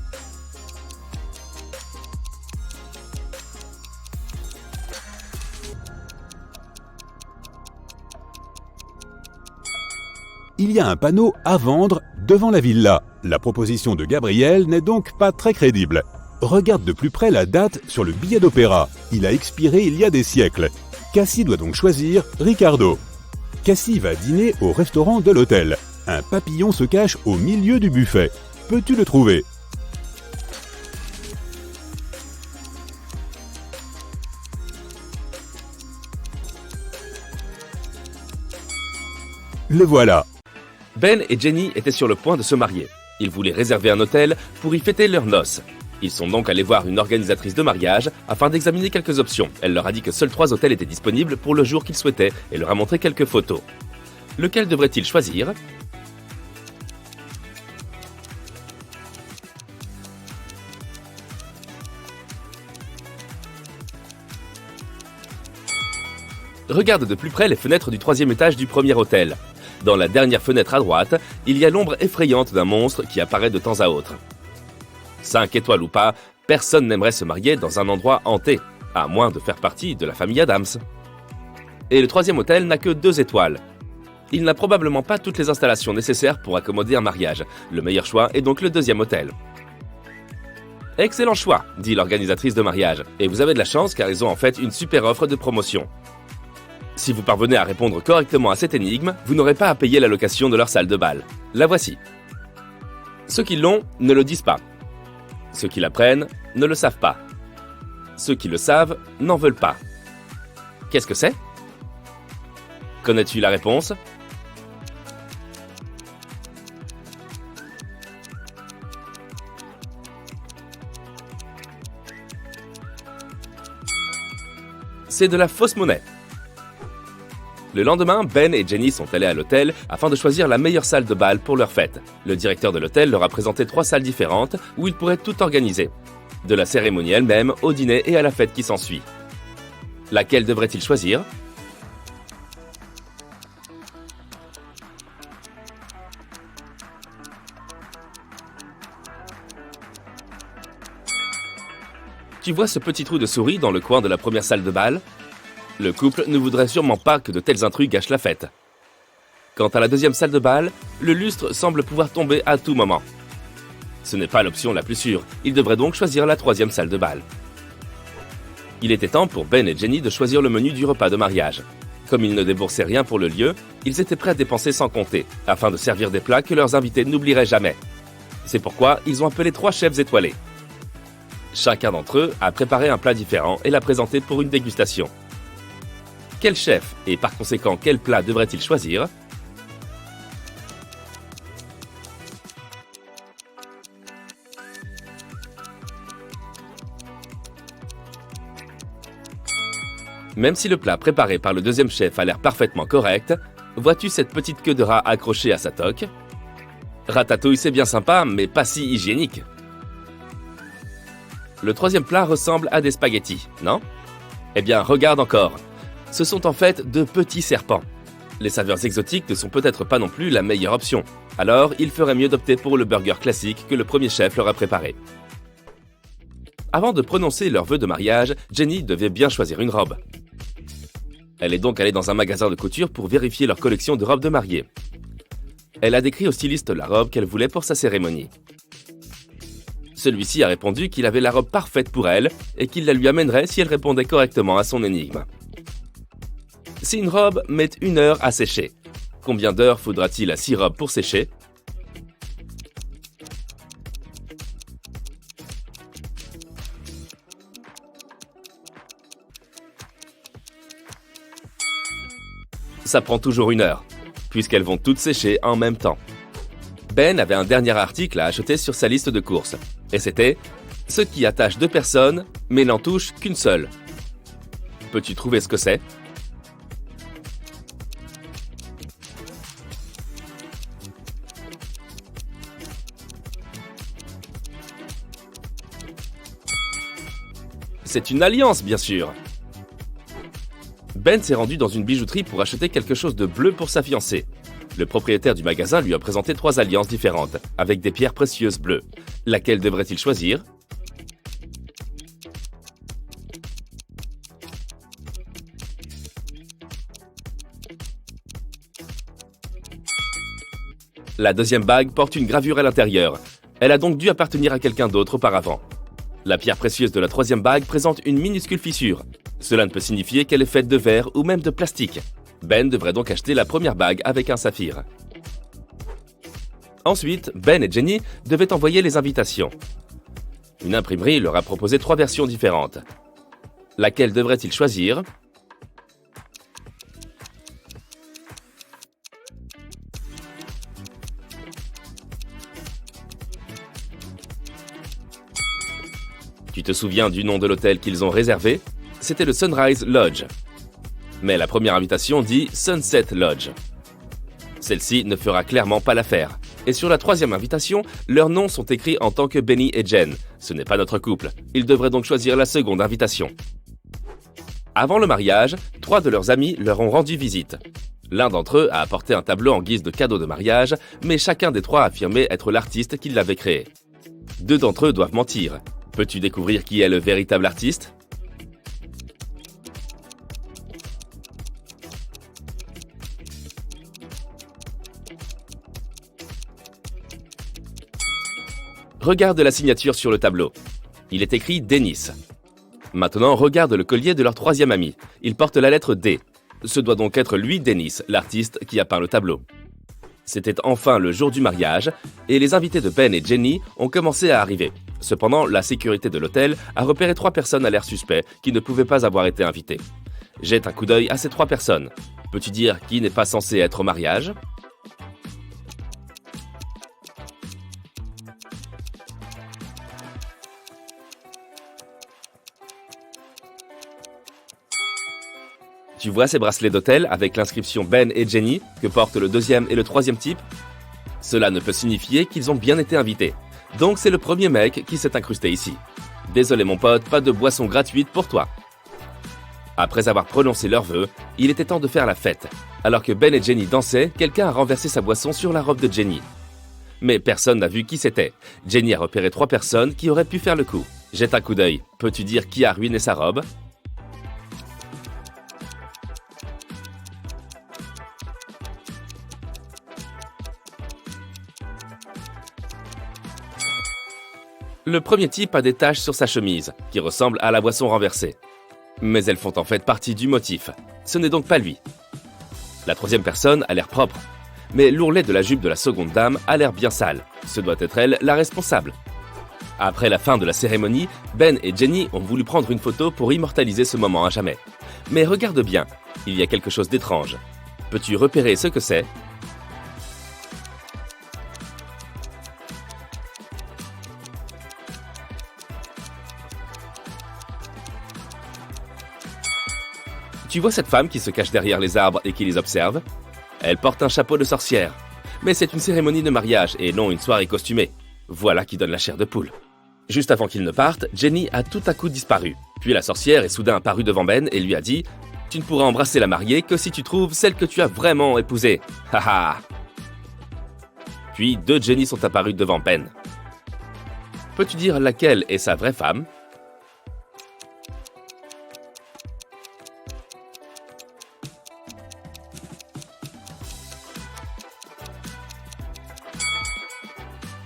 Il y a un panneau à vendre devant la villa. La proposition de Gabriel n'est donc pas très crédible. Regarde de plus près la date sur le billet d'opéra. Il a expiré il y a des siècles. Cassie doit donc choisir Ricardo. Cassie va dîner au restaurant de l'hôtel. Un papillon se cache au milieu du buffet. Peux-tu le trouver ? Le voilà.
Ben et Jenny étaient sur le point de se marier. Ils voulaient réserver un hôtel pour y fêter leurs noces. Ils sont donc allés voir une organisatrice de mariage afin d'examiner quelques options. Elle leur a dit que seuls 3 hôtels étaient disponibles pour le jour qu'ils souhaitaient et leur a montré quelques photos. Lequel devraient-ils choisir ? Regarde de plus près les fenêtres du 3e étage du premier hôtel. Dans la dernière fenêtre à droite, il y a l'ombre effrayante d'un monstre qui apparaît de temps à autre. 5 étoiles ou pas, personne n'aimerait se marier dans un endroit hanté. à moins de faire partie de la famille Adams. Et le troisième hôtel n'a que 2 étoiles. Il n'a probablement pas toutes les installations nécessaires pour accommoder un mariage. Le meilleur choix est donc le deuxième hôtel. Excellent choix, dit l'organisatrice de mariage. Et vous avez de la chance car ils ont en fait une super offre de promotion. Si vous parvenez à répondre correctement à cette énigme, vous n'aurez pas à payer la location de leur salle de bal. La voici. Ceux qui l'ont ne le disent pas. Ceux qui l'apprennent ne le savent pas. Ceux qui le savent n'en veulent pas. Qu'est-ce que c'est? Connais-tu la réponse? C'est de la fausse monnaie. Le lendemain, Ben et Jenny sont allés à l'hôtel afin de choisir la meilleure salle de bal pour leur fête. Le directeur de l'hôtel leur a présenté 3 salles différentes où ils pourraient tout organiser. De la cérémonie elle-même, au dîner et à la fête qui s'ensuit. Laquelle devrait-il choisir? Tu vois ce petit trou de souris dans le coin de la première salle de bal? Le couple ne voudrait sûrement pas que de tels intrus gâchent la fête. Quant à la deuxième salle de bal, le lustre semble pouvoir tomber à tout moment. Ce n'est pas l'option la plus sûre, ils devraient donc choisir la troisième salle de bal. Il était temps pour Ben et Jenny de choisir le menu du repas de mariage. Comme ils ne déboursaient rien pour le lieu, ils étaient prêts à dépenser sans compter, afin de servir des plats que leurs invités n'oublieraient jamais. C'est pourquoi ils ont appelé 3 chefs étoilés. Chacun d'entre eux a préparé un plat différent et l'a présenté pour une dégustation. Quel chef et par conséquent quel plat devrait-il choisir? Même si le plat préparé par le deuxième chef a l'air parfaitement correct, vois-tu cette petite queue de rat accrochée à sa toque? Ratatouille, c'est bien sympa, mais pas si hygiénique. Le troisième plat ressemble à des spaghettis, non? Eh bien, regarde encore. Ce sont en fait de petits serpents. Les saveurs exotiques ne sont peut-être pas non plus la meilleure option. Alors, il ferait mieux d'opter pour le burger classique que le premier chef leur a préparé. Avant de prononcer leur vœu de mariage, Jenny devait bien choisir une robe. Elle est donc allée dans un magasin de couture pour vérifier leur collection de robes de mariée. Elle a décrit au styliste la robe qu'elle voulait pour sa cérémonie. Celui-ci a répondu qu'il avait la robe parfaite pour elle et qu'il la lui amènerait si elle répondait correctement à son énigme. Si une robe met 1 heure à sécher, combien d'heures faudra-t-il à 6 robes pour sécher? Ça prend toujours 1 heure, puisqu'elles vont toutes sécher en même temps. Ben avait un dernier article à acheter sur sa liste de courses, et c'était « Ce qui attache 2 personnes, mais n'en touche qu'une seule ». Peux-tu trouver ce que c'est? C'est une alliance, bien sûr. Ben s'est rendu dans une bijouterie pour acheter quelque chose de bleu pour sa fiancée. Le propriétaire du magasin lui a présenté 3 alliances différentes, avec des pierres précieuses bleues. Laquelle devrait-il choisir? La deuxième bague porte une gravure à l'intérieur. Elle a donc dû appartenir à quelqu'un d'autre auparavant. La pierre précieuse de la troisième bague présente une minuscule fissure. Cela ne peut signifier qu'elle est faite de verre ou même de plastique. Ben devrait donc acheter la première bague avec un saphir. Ensuite, Ben et Jenny devaient envoyer les invitations. Une imprimerie leur a proposé 3 versions différentes. Laquelle devrait-il choisir? Tu te souviens du nom de l'hôtel qu'ils ont réservé? C'était le Sunrise Lodge. Mais la première invitation dit Sunset Lodge. Celle-ci ne fera clairement pas l'affaire. Et sur la troisième invitation, leurs noms sont écrits en tant que Benny et Jen. Ce n'est pas notre couple. Ils devraient donc choisir la seconde invitation. Avant le mariage, 3 de leurs amis leur ont rendu visite. L'un d'entre eux a apporté un tableau en guise de cadeau de mariage, mais chacun des 3 a affirmé être l'artiste qui l'avait créé. 2 d'entre eux doivent mentir. Peux-tu découvrir qui est le véritable artiste? Regarde la signature sur le tableau. Il est écrit Dennis. Maintenant, regarde le collier de leur troisième ami. Il porte la lettre D. Ce doit donc être lui, Dennis, l'artiste qui a peint le tableau. C'était enfin le jour du mariage et les invités de Ben et Jenny ont commencé à arriver. Cependant, la sécurité de l'hôtel a repéré 3 personnes à l'air suspect qui ne pouvaient pas avoir été invitées. Jette un coup d'œil à ces 3 personnes. Peux-tu dire qui n'est pas censé être au mariage ? Tu vois ces bracelets d'hôtel avec l'inscription Ben et Jenny que portent le deuxième et le troisième type ? Cela ne peut signifier qu'ils ont bien été invités. Donc c'est le premier mec qui s'est incrusté ici. Désolé mon pote, pas de boisson gratuite pour toi. Après avoir prononcé leurs vœux, il était temps de faire la fête. Alors que Ben et Jenny dansaient, quelqu'un a renversé sa boisson sur la robe de Jenny. Mais personne n'a vu qui c'était. Jenny a repéré 3 personnes qui auraient pu faire le coup. Jette un coup d'œil. Peux-tu dire qui a ruiné sa robe ? Le premier type a des taches sur sa chemise, qui ressemblent à la boisson renversée. Mais elles font en fait partie du motif. Ce n'est donc pas lui. La troisième personne a l'air propre. Mais l'ourlet de la jupe de la seconde dame a l'air bien sale. Ce doit être elle, la responsable. Après la fin de la cérémonie, Ben et Jenny ont voulu prendre une photo pour immortaliser ce moment à jamais. Mais regarde bien, il y a quelque chose d'étrange. Peux-tu repérer ce que c'est ? Tu vois cette femme qui se cache derrière les arbres et qui les observe ? Elle porte un chapeau de sorcière. Mais c'est une cérémonie de mariage et non une soirée costumée. Voilà qui donne la chair de poule. Juste avant qu'ils ne partent, Jenny a tout à coup disparu. Puis la sorcière est soudain apparue devant Ben et lui a dit « Tu ne pourras embrasser la mariée que si tu trouves celle que tu as vraiment épousée. Haha !» Puis 2 Jenny sont apparues devant Ben. Peux-tu dire laquelle est sa vraie femme ?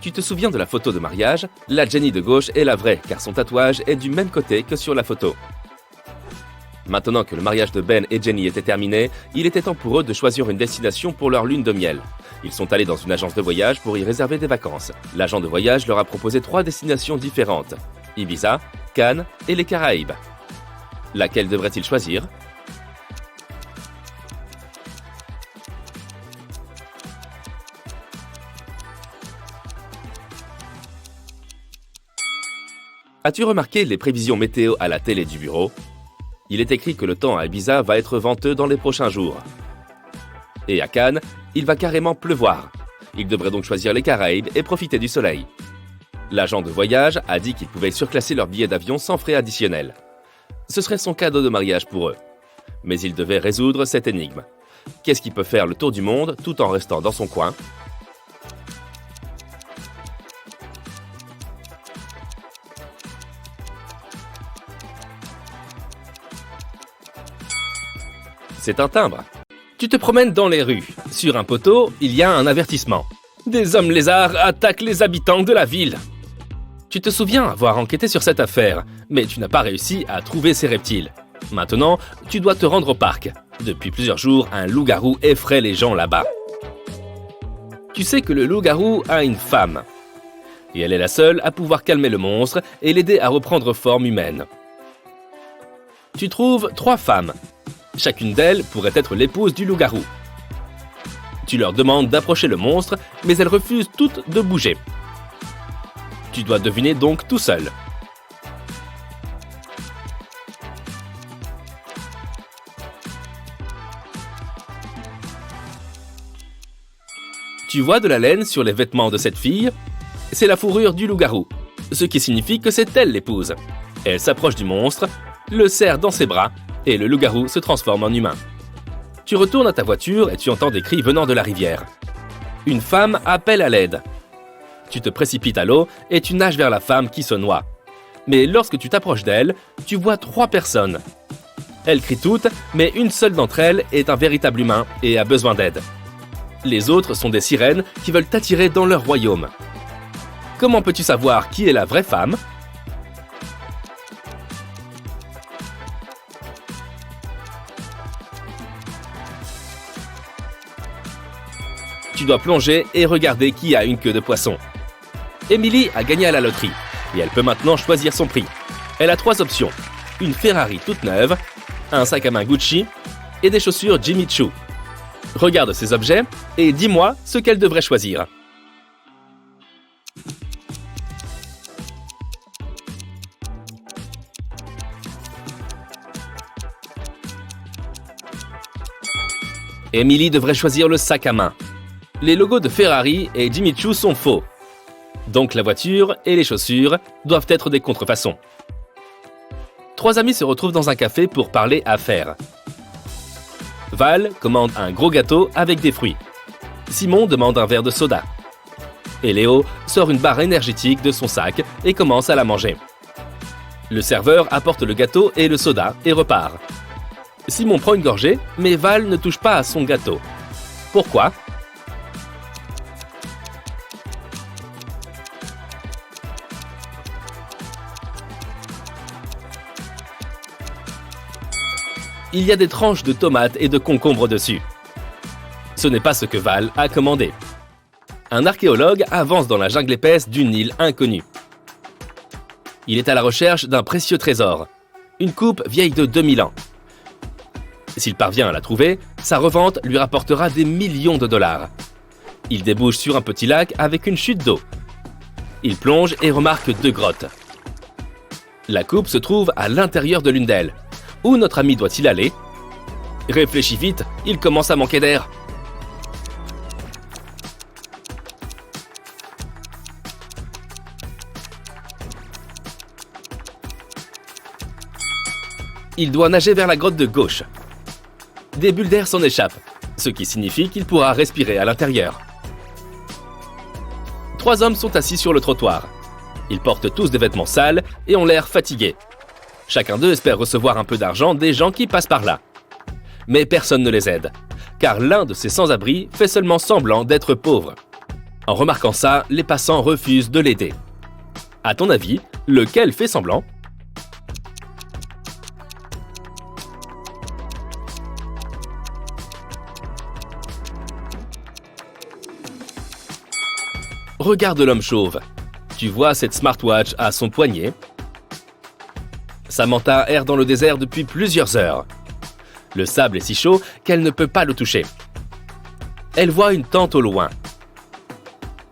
Tu te souviens de la photo de mariage ? La Jenny de gauche est la vraie, car son tatouage est du même côté que sur la photo. Maintenant que le mariage de Ben et Jenny était terminé, il était temps pour eux de choisir une destination pour leur lune de miel. Ils sont allés dans une agence de voyage pour y réserver des vacances. L'agent de voyage leur a proposé 3 destinations différentes. Ibiza, Cannes et les Caraïbes. Laquelle devraient-ils choisir ? As-tu remarqué les prévisions météo à la télé du bureau ? Il est écrit que le temps à Ibiza va être venteux dans les prochains jours. Et à Cannes, il va carrément pleuvoir. Ils devraient donc choisir les Caraïbes et profiter du soleil. L'agent de voyage a dit qu'ils pouvaient surclasser leur billet d'avion sans frais additionnels. Ce serait son cadeau de mariage pour eux. Mais il devait résoudre cette énigme. Qu'est-ce qui peut faire le tour du monde tout en restant dans son coin ? C'est un timbre. Tu te promènes dans les rues. Sur un poteau, il y a un avertissement. Des hommes lézards attaquent les habitants de la ville. Tu te souviens avoir enquêté sur cette affaire, mais tu n'as pas réussi à trouver ces reptiles. Maintenant, tu dois te rendre au parc. Depuis plusieurs jours, un loup-garou effraie les gens là-bas. Tu sais que le loup-garou a une femme. Et elle est la seule à pouvoir calmer le monstre et l'aider à reprendre forme humaine. Tu trouves 3 femmes. Chacune d'elles pourrait être l'épouse du loup-garou. Tu leur demandes d'approcher le monstre, mais elles refusent toutes de bouger. Tu dois deviner donc tout seul. Tu vois de la laine sur les vêtements de cette fille ? C'est la fourrure du loup-garou, ce qui signifie que c'est elle l'épouse. Elle s'approche du monstre, le serre dans ses bras, et le loup-garou se transforme en humain. Tu retournes à ta voiture et tu entends des cris venant de la rivière. Une femme appelle à l'aide. Tu te précipites à l'eau et tu nages vers la femme qui se noie. Mais lorsque tu t'approches d'elle, tu vois 3 personnes. Elles crient toutes, mais une seule d'entre elles est un véritable humain et a besoin d'aide. Les autres sont des sirènes qui veulent t'attirer dans leur royaume. Comment peux-tu savoir qui est la vraie femme? Tu dois plonger et regarder qui a une queue de poisson. Emily a gagné à la loterie et elle peut maintenant choisir son prix. Elle a 3 options. Une Ferrari toute neuve, un sac à main Gucci et des chaussures Jimmy Choo. Regarde ces objets et dis-moi ce qu'elle devrait choisir. Emily devrait choisir le sac à main. Les logos de Ferrari et Jimmy Choo sont faux. Donc la voiture et les chaussures doivent être des contrefaçons. 3 amis se retrouvent dans un café pour parler affaires. Val commande un gros gâteau avec des fruits. Simon demande un verre de soda. Et Léo sort une barre énergétique de son sac et commence à la manger. Le serveur apporte le gâteau et le soda et repart. Simon prend une gorgée, mais Val ne touche pas à son gâteau. Pourquoi? Il y a des tranches de tomates et de concombres dessus. Ce n'est pas ce que Val a commandé. Un archéologue avance dans la jungle épaisse d'une île inconnue. Il est à la recherche d'un précieux trésor, une coupe vieille de 2000 ans. S'il parvient à la trouver, sa revente lui rapportera des millions de dollars. Il débouche sur un petit lac avec une chute d'eau. Il plonge et remarque 2 grottes. La coupe se trouve à l'intérieur de l'une d'elles. Où notre ami doit-il aller? Réfléchis vite, il commence à manquer d'air. Il doit nager vers la grotte de gauche. Des bulles d'air s'en échappent, ce qui signifie qu'il pourra respirer à l'intérieur. 3 hommes sont assis sur le trottoir. Ils portent tous des vêtements sales et ont l'air fatigués. Chacun d'eux espère recevoir un peu d'argent des gens qui passent par là. Mais personne ne les aide, car l'un de ces sans-abri fait seulement semblant d'être pauvre. En remarquant ça, les passants refusent de l'aider. À ton avis, lequel fait semblant? Regarde l'homme chauve. Tu vois cette smartwatch à son poignet? Samantha erre dans le désert depuis plusieurs heures. Le sable est si chaud qu'elle ne peut pas le toucher. Elle voit une tente au loin.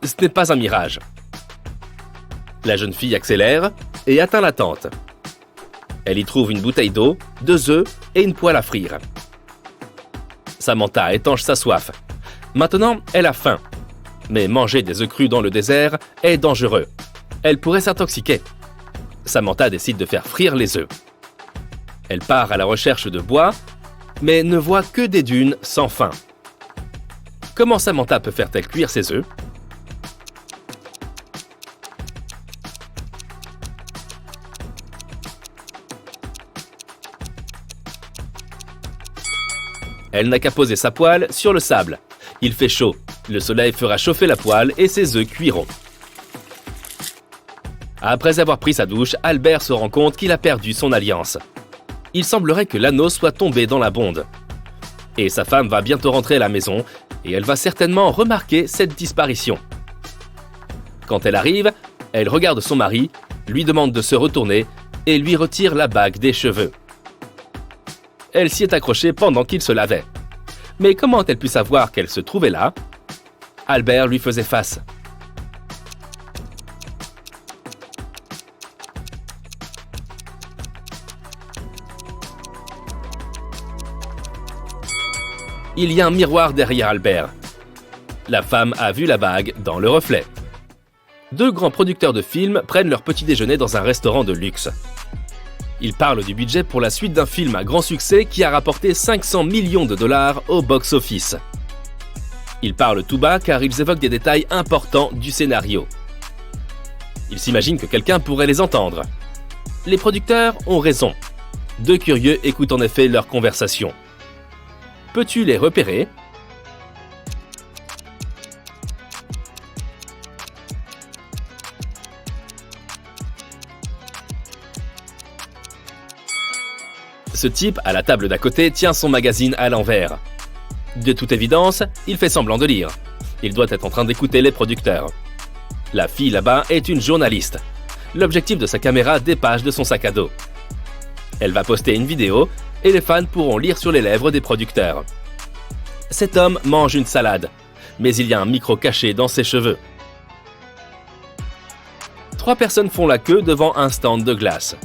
Ce n'est pas un mirage. La jeune fille accélère et atteint la tente. Elle y trouve une bouteille d'eau, 2 œufs et une poêle à frire. Samantha étanche sa soif. Maintenant, elle a faim. Mais manger des œufs crus dans le désert est dangereux. Elle pourrait s'intoxiquer. Samantha décide de faire frire les œufs. Elle part à la recherche de bois, mais ne voit que des dunes sans fin. Comment Samantha peut faire-t-elle cuire ses œufs? Elle n'a qu'à poser sa poêle sur le sable. Il fait chaud. Le soleil fera chauffer la poêle et ses œufs cuiront. Après avoir pris sa douche, Albert se rend compte qu'il a perdu son alliance. Il semblerait que l'anneau soit tombé dans la bonde. Et sa femme va bientôt rentrer à la maison et elle va certainement remarquer cette disparition. Quand elle arrive, elle regarde son mari, lui demande de se retourner et lui retire la bague des cheveux. Elle s'y est accrochée pendant qu'il se lavait. Mais comment a-t-elle pu savoir qu'elle se trouvait là? Albert lui faisait face. Il y a un miroir derrière Albert. La femme a vu la bague dans le reflet. 2 grands producteurs de films prennent leur petit déjeuner dans un restaurant de luxe. Ils parlent du budget pour la suite d'un film à grand succès qui a rapporté 500 millions de dollars au box-office. Ils parlent tout bas car ils évoquent des détails importants du scénario. Ils s'imaginent que quelqu'un pourrait les entendre. Les producteurs ont raison. 2 curieux écoutent en effet leur conversation. Peux-tu les repérer? Ce type, à la table d'à côté, tient son magazine à l'envers. De toute évidence, il fait semblant de lire. Il doit être en train d'écouter les producteurs. La fille là-bas est une journaliste. L'objectif de sa caméra dépasse de son sac à dos. Elle va poster une vidéo et les fans pourront lire sur les lèvres des producteurs. Cet homme mange une salade, mais il y a un micro caché dans ses cheveux. 3 personnes font la queue devant un stand de glace.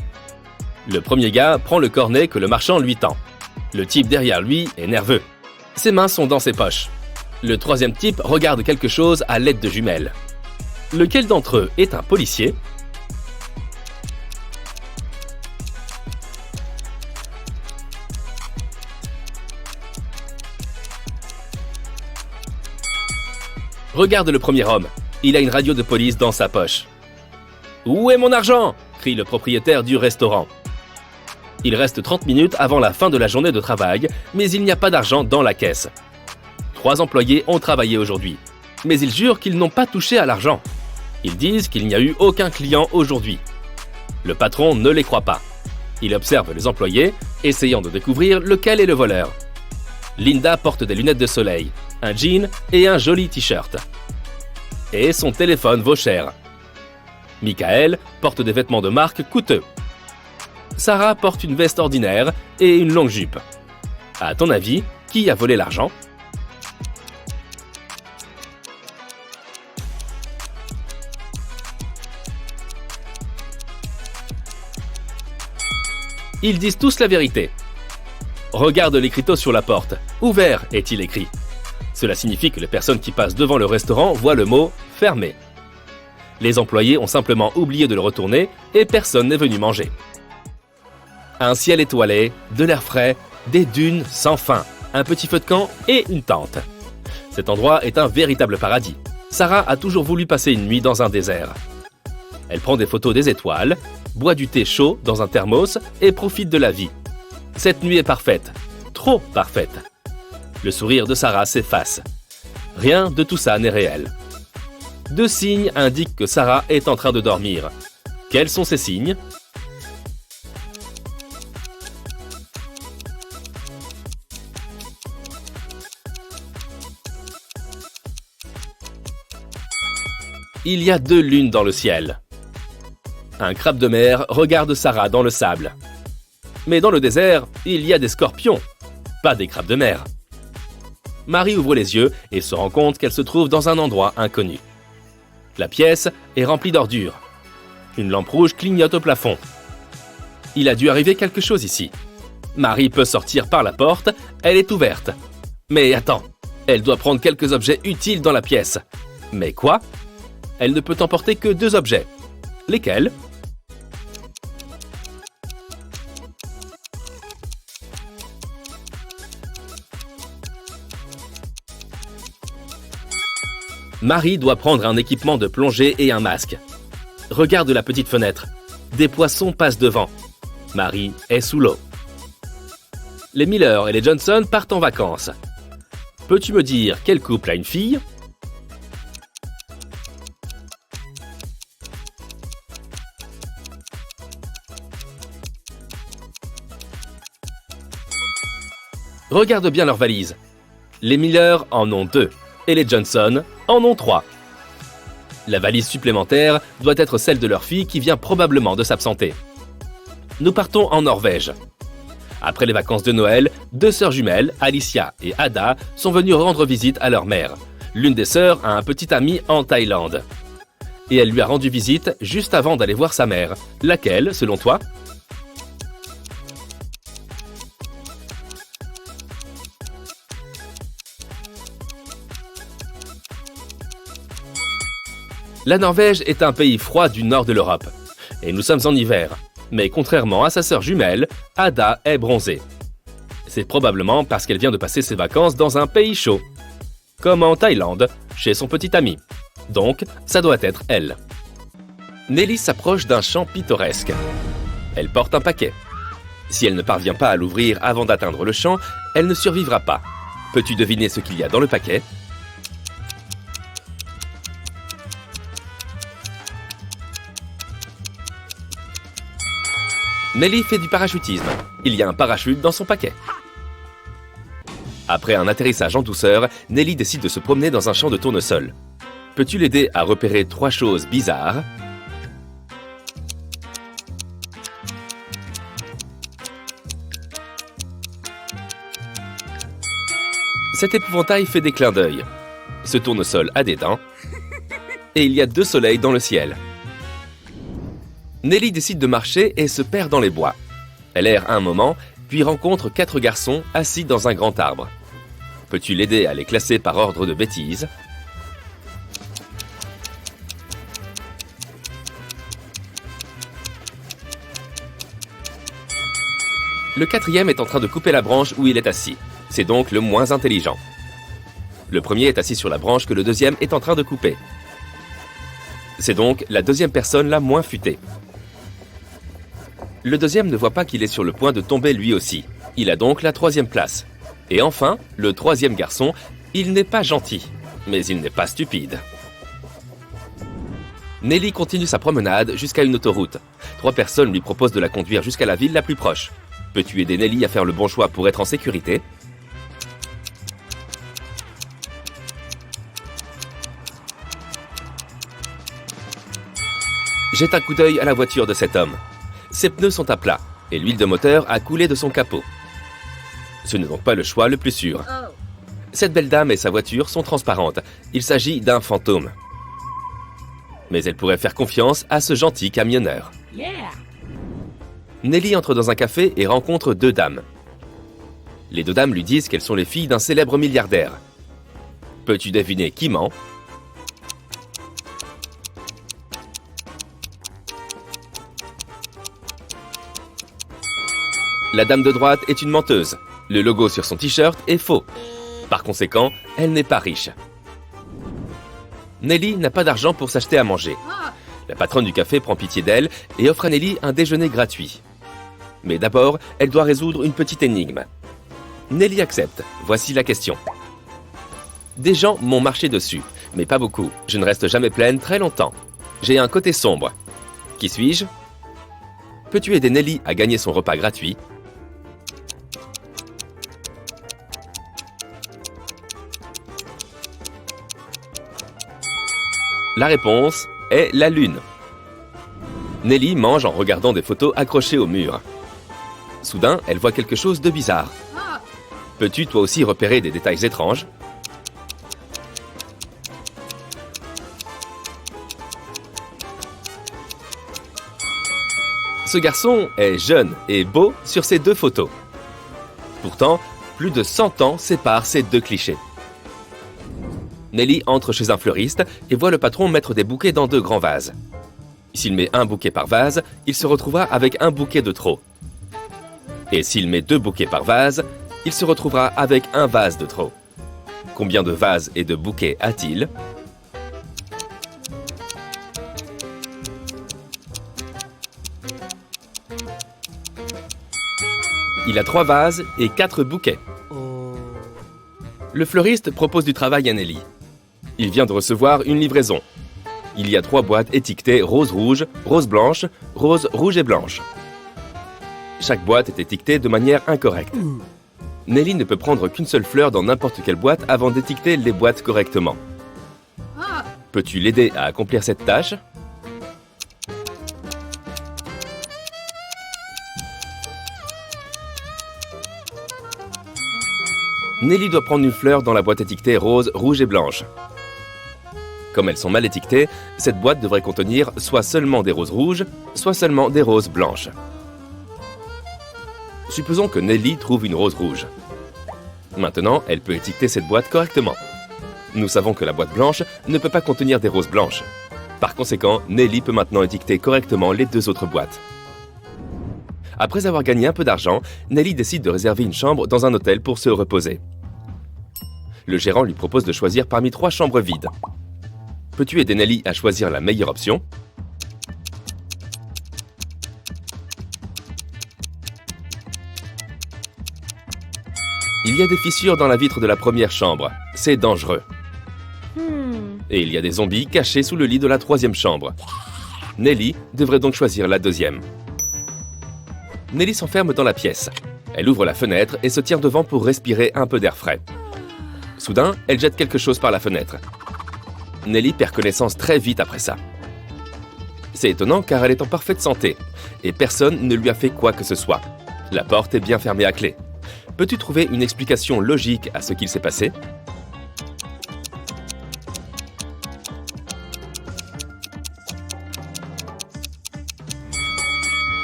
Le premier gars prend le cornet que le marchand lui tend. Le type derrière lui est nerveux. Ses mains sont dans ses poches. Le troisième type regarde quelque chose à l'aide de jumelles. Lequel d'entre eux est un policier ? Regarde le premier homme. Il a une radio de police dans sa poche. « Où est mon argent ?» crie le propriétaire du restaurant. Il reste 30 minutes avant la fin de la journée de travail, mais il n'y a pas d'argent dans la caisse. 3 employés ont travaillé aujourd'hui, mais ils jurent qu'ils n'ont pas touché à l'argent. Ils disent qu'il n'y a eu aucun client aujourd'hui. Le patron ne les croit pas. Il observe les employés, essayant de découvrir lequel est le voleur. Linda porte des lunettes de soleil, un jean et un joli t-shirt. Et son téléphone vaut cher. Michael porte des vêtements de marque coûteux. Sarah porte une veste ordinaire et une longue jupe. À ton avis, qui a volé l'argent ? Ils disent tous la vérité. Regarde l'écriteau sur la porte. « Ouvert » est-il écrit. Cela signifie que les personnes qui passent devant le restaurant voient le mot « fermé ». Les employés ont simplement oublié de le retourner et personne n'est venu manger. Un ciel étoilé, de l'air frais, des dunes sans fin, un petit feu de camp et une tente. Cet endroit est un véritable paradis. Sarah a toujours voulu passer une nuit dans un désert. Elle prend des photos des étoiles, boit du thé chaud dans un thermos et profite de la vie. Cette nuit est parfaite, trop parfaite. Le sourire de Sarah s'efface. Rien de tout ça n'est réel. 2 signes indiquent que Sarah est en train de dormir. Quels sont ces signes ? Il y a 2 lunes dans le ciel. Un crabe de mer regarde Sarah dans le sable. Mais dans le désert, il y a des scorpions, pas des crabes de mer. Marie ouvre les yeux et se rend compte qu'elle se trouve dans un endroit inconnu. La pièce est remplie d'ordures. Une lampe rouge clignote au plafond. Il a dû arriver quelque chose ici. Marie peut sortir par la porte, elle est ouverte. Mais attends, elle doit prendre quelques objets utiles dans la pièce. Mais quoi ? Elle ne peut emporter que 2 objets. Lesquels ? Marie doit prendre un équipement de plongée et un masque. Regarde la petite fenêtre. Des poissons passent devant. Marie est sous l'eau. Les Miller et les Johnson partent en vacances. Peux-tu me dire quel couple a une fille ? Regarde bien leurs valises. Les Miller en ont 2 et les Johnson en ont 3. La valise supplémentaire doit être celle de leur fille qui vient probablement de s'absenter. Nous partons en Norvège. Après les vacances de Noël, 2 sœurs jumelles, Alicia et Ada, sont venues rendre visite à leur mère. L'une des sœurs a un petit ami en Thaïlande. Et elle lui a rendu visite juste avant d'aller voir sa mère. Laquelle, selon toi ? La Norvège est un pays froid du nord de l'Europe. Et nous sommes en hiver. Mais contrairement à sa sœur jumelle, Ada est bronzée. C'est probablement parce qu'elle vient de passer ses vacances dans un pays chaud. Comme en Thaïlande, chez son petit ami. Donc, ça doit être elle. Nelly s'approche d'un champ pittoresque. Elle porte un paquet. Si elle ne parvient pas à l'ouvrir avant d'atteindre le champ, elle ne survivra pas. Peux-tu deviner ce qu'il y a dans le paquet ? Nelly fait du parachutisme. Il y a un parachute dans son paquet. Après un atterrissage en douceur, Nelly décide de se promener dans un champ de tournesol. Peux-tu l'aider à repérer 3 choses bizarres? Cet épouvantail fait des clins d'œil. Ce tournesol a des dents. Et il y a 2 soleils dans le ciel. Nelly décide de marcher et se perd dans les bois. Elle erre un moment, puis rencontre 4 garçons assis dans un grand arbre. Peux-tu l'aider à les classer par ordre de bêtises? Le 4e est en train de couper la branche où il est assis. C'est donc le moins intelligent. Le premier est assis sur la branche que le 2e est en train de couper. C'est donc la 2e personne la moins futée. Le 2e ne voit pas qu'il est sur le point de tomber lui aussi. Il a donc la 3e place. Et enfin, le 3e garçon, il n'est pas gentil, mais il n'est pas stupide. Nelly continue sa promenade jusqu'à une autoroute. 3 personnes lui proposent de la conduire jusqu'à la ville la plus proche. Peux-tu aider Nelly à faire le bon choix pour être en sécurité? Jette un coup d'œil à la voiture de cet homme. Ses pneus sont à plat et l'huile de moteur a coulé de son capot. Ce n'est donc pas le choix le plus sûr. Cette belle dame et sa voiture sont transparentes. Il s'agit d'un fantôme. Mais elle pourrait faire confiance à ce gentil camionneur. Nelly entre dans un café et rencontre 2 dames. Les 2 dames lui disent qu'elles sont les filles d'un célèbre milliardaire. Peux-tu deviner qui ment? La dame de droite est une menteuse. Le logo sur son t-shirt est faux. Par conséquent, elle n'est pas riche. Nelly n'a pas d'argent pour s'acheter à manger. La patronne du café prend pitié d'elle et offre à Nelly un déjeuner gratuit. Mais d'abord, elle doit résoudre une petite énigme. Nelly accepte. Voici la question. Des gens m'ont marché dessus, mais pas beaucoup. Je ne reste jamais pleine très longtemps. J'ai un côté sombre. Qui suis-je? Peux-tu aider Nelly à gagner son repas gratuit? La réponse est la lune. Nelly mange en regardant des photos accrochées au mur. Soudain, elle voit quelque chose de bizarre. Peux-tu toi aussi repérer des détails étranges? Ce garçon est jeune et beau sur ces 2 photos. Pourtant, plus de 100 ans séparent ces 2 clichés. Nelly entre chez un fleuriste et voit le patron mettre des bouquets dans 2 grands vases. S'il met un bouquet par vase, il se retrouvera avec un bouquet de trop. Et s'il met 2 bouquets par vase, il se retrouvera avec un vase de trop. Combien de vases et de bouquets a-t-il? Il a 3 vases et 4 bouquets. Le fleuriste propose du travail à Nelly. Il vient de recevoir une livraison. Il y a 3 boîtes étiquetées rose-rouge, rose-blanche, rose-rouge et blanche. Chaque boîte est étiquetée de manière incorrecte. Nelly ne peut prendre qu'une seule fleur dans n'importe quelle boîte avant d'étiqueter les boîtes correctement. Peux-tu l'aider à accomplir cette tâche? Nelly doit prendre une fleur dans la boîte étiquetée rose, rouge et blanche. Comme elles sont mal étiquetées, cette boîte devrait contenir soit seulement des roses rouges, soit seulement des roses blanches. Supposons que Nelly trouve une rose rouge. Maintenant, elle peut étiqueter cette boîte correctement. Nous savons que la boîte blanche ne peut pas contenir des roses blanches. Par conséquent, Nelly peut maintenant étiqueter correctement les 2 autres boîtes. Après avoir gagné un peu d'argent, Nelly décide de réserver une chambre dans un hôtel pour se reposer. Le gérant lui propose de choisir parmi 3 chambres vides. Peux-tu aider Nelly à choisir la meilleure option? Il y a des fissures dans la vitre de la première chambre. C'est dangereux. Et il y a des zombies cachés sous le lit de la 3e chambre. Nelly devrait donc choisir la 2e. Nelly s'enferme dans la pièce. Elle ouvre la fenêtre et se tient devant pour respirer un peu d'air frais. Soudain, elle jette quelque chose par la fenêtre. Nelly perd connaissance très vite après ça. C'est étonnant car elle est en parfaite santé et personne ne lui a fait quoi que ce soit. La porte est bien fermée à clé. Peux-tu trouver une explication logique à ce qu'il s'est passé ?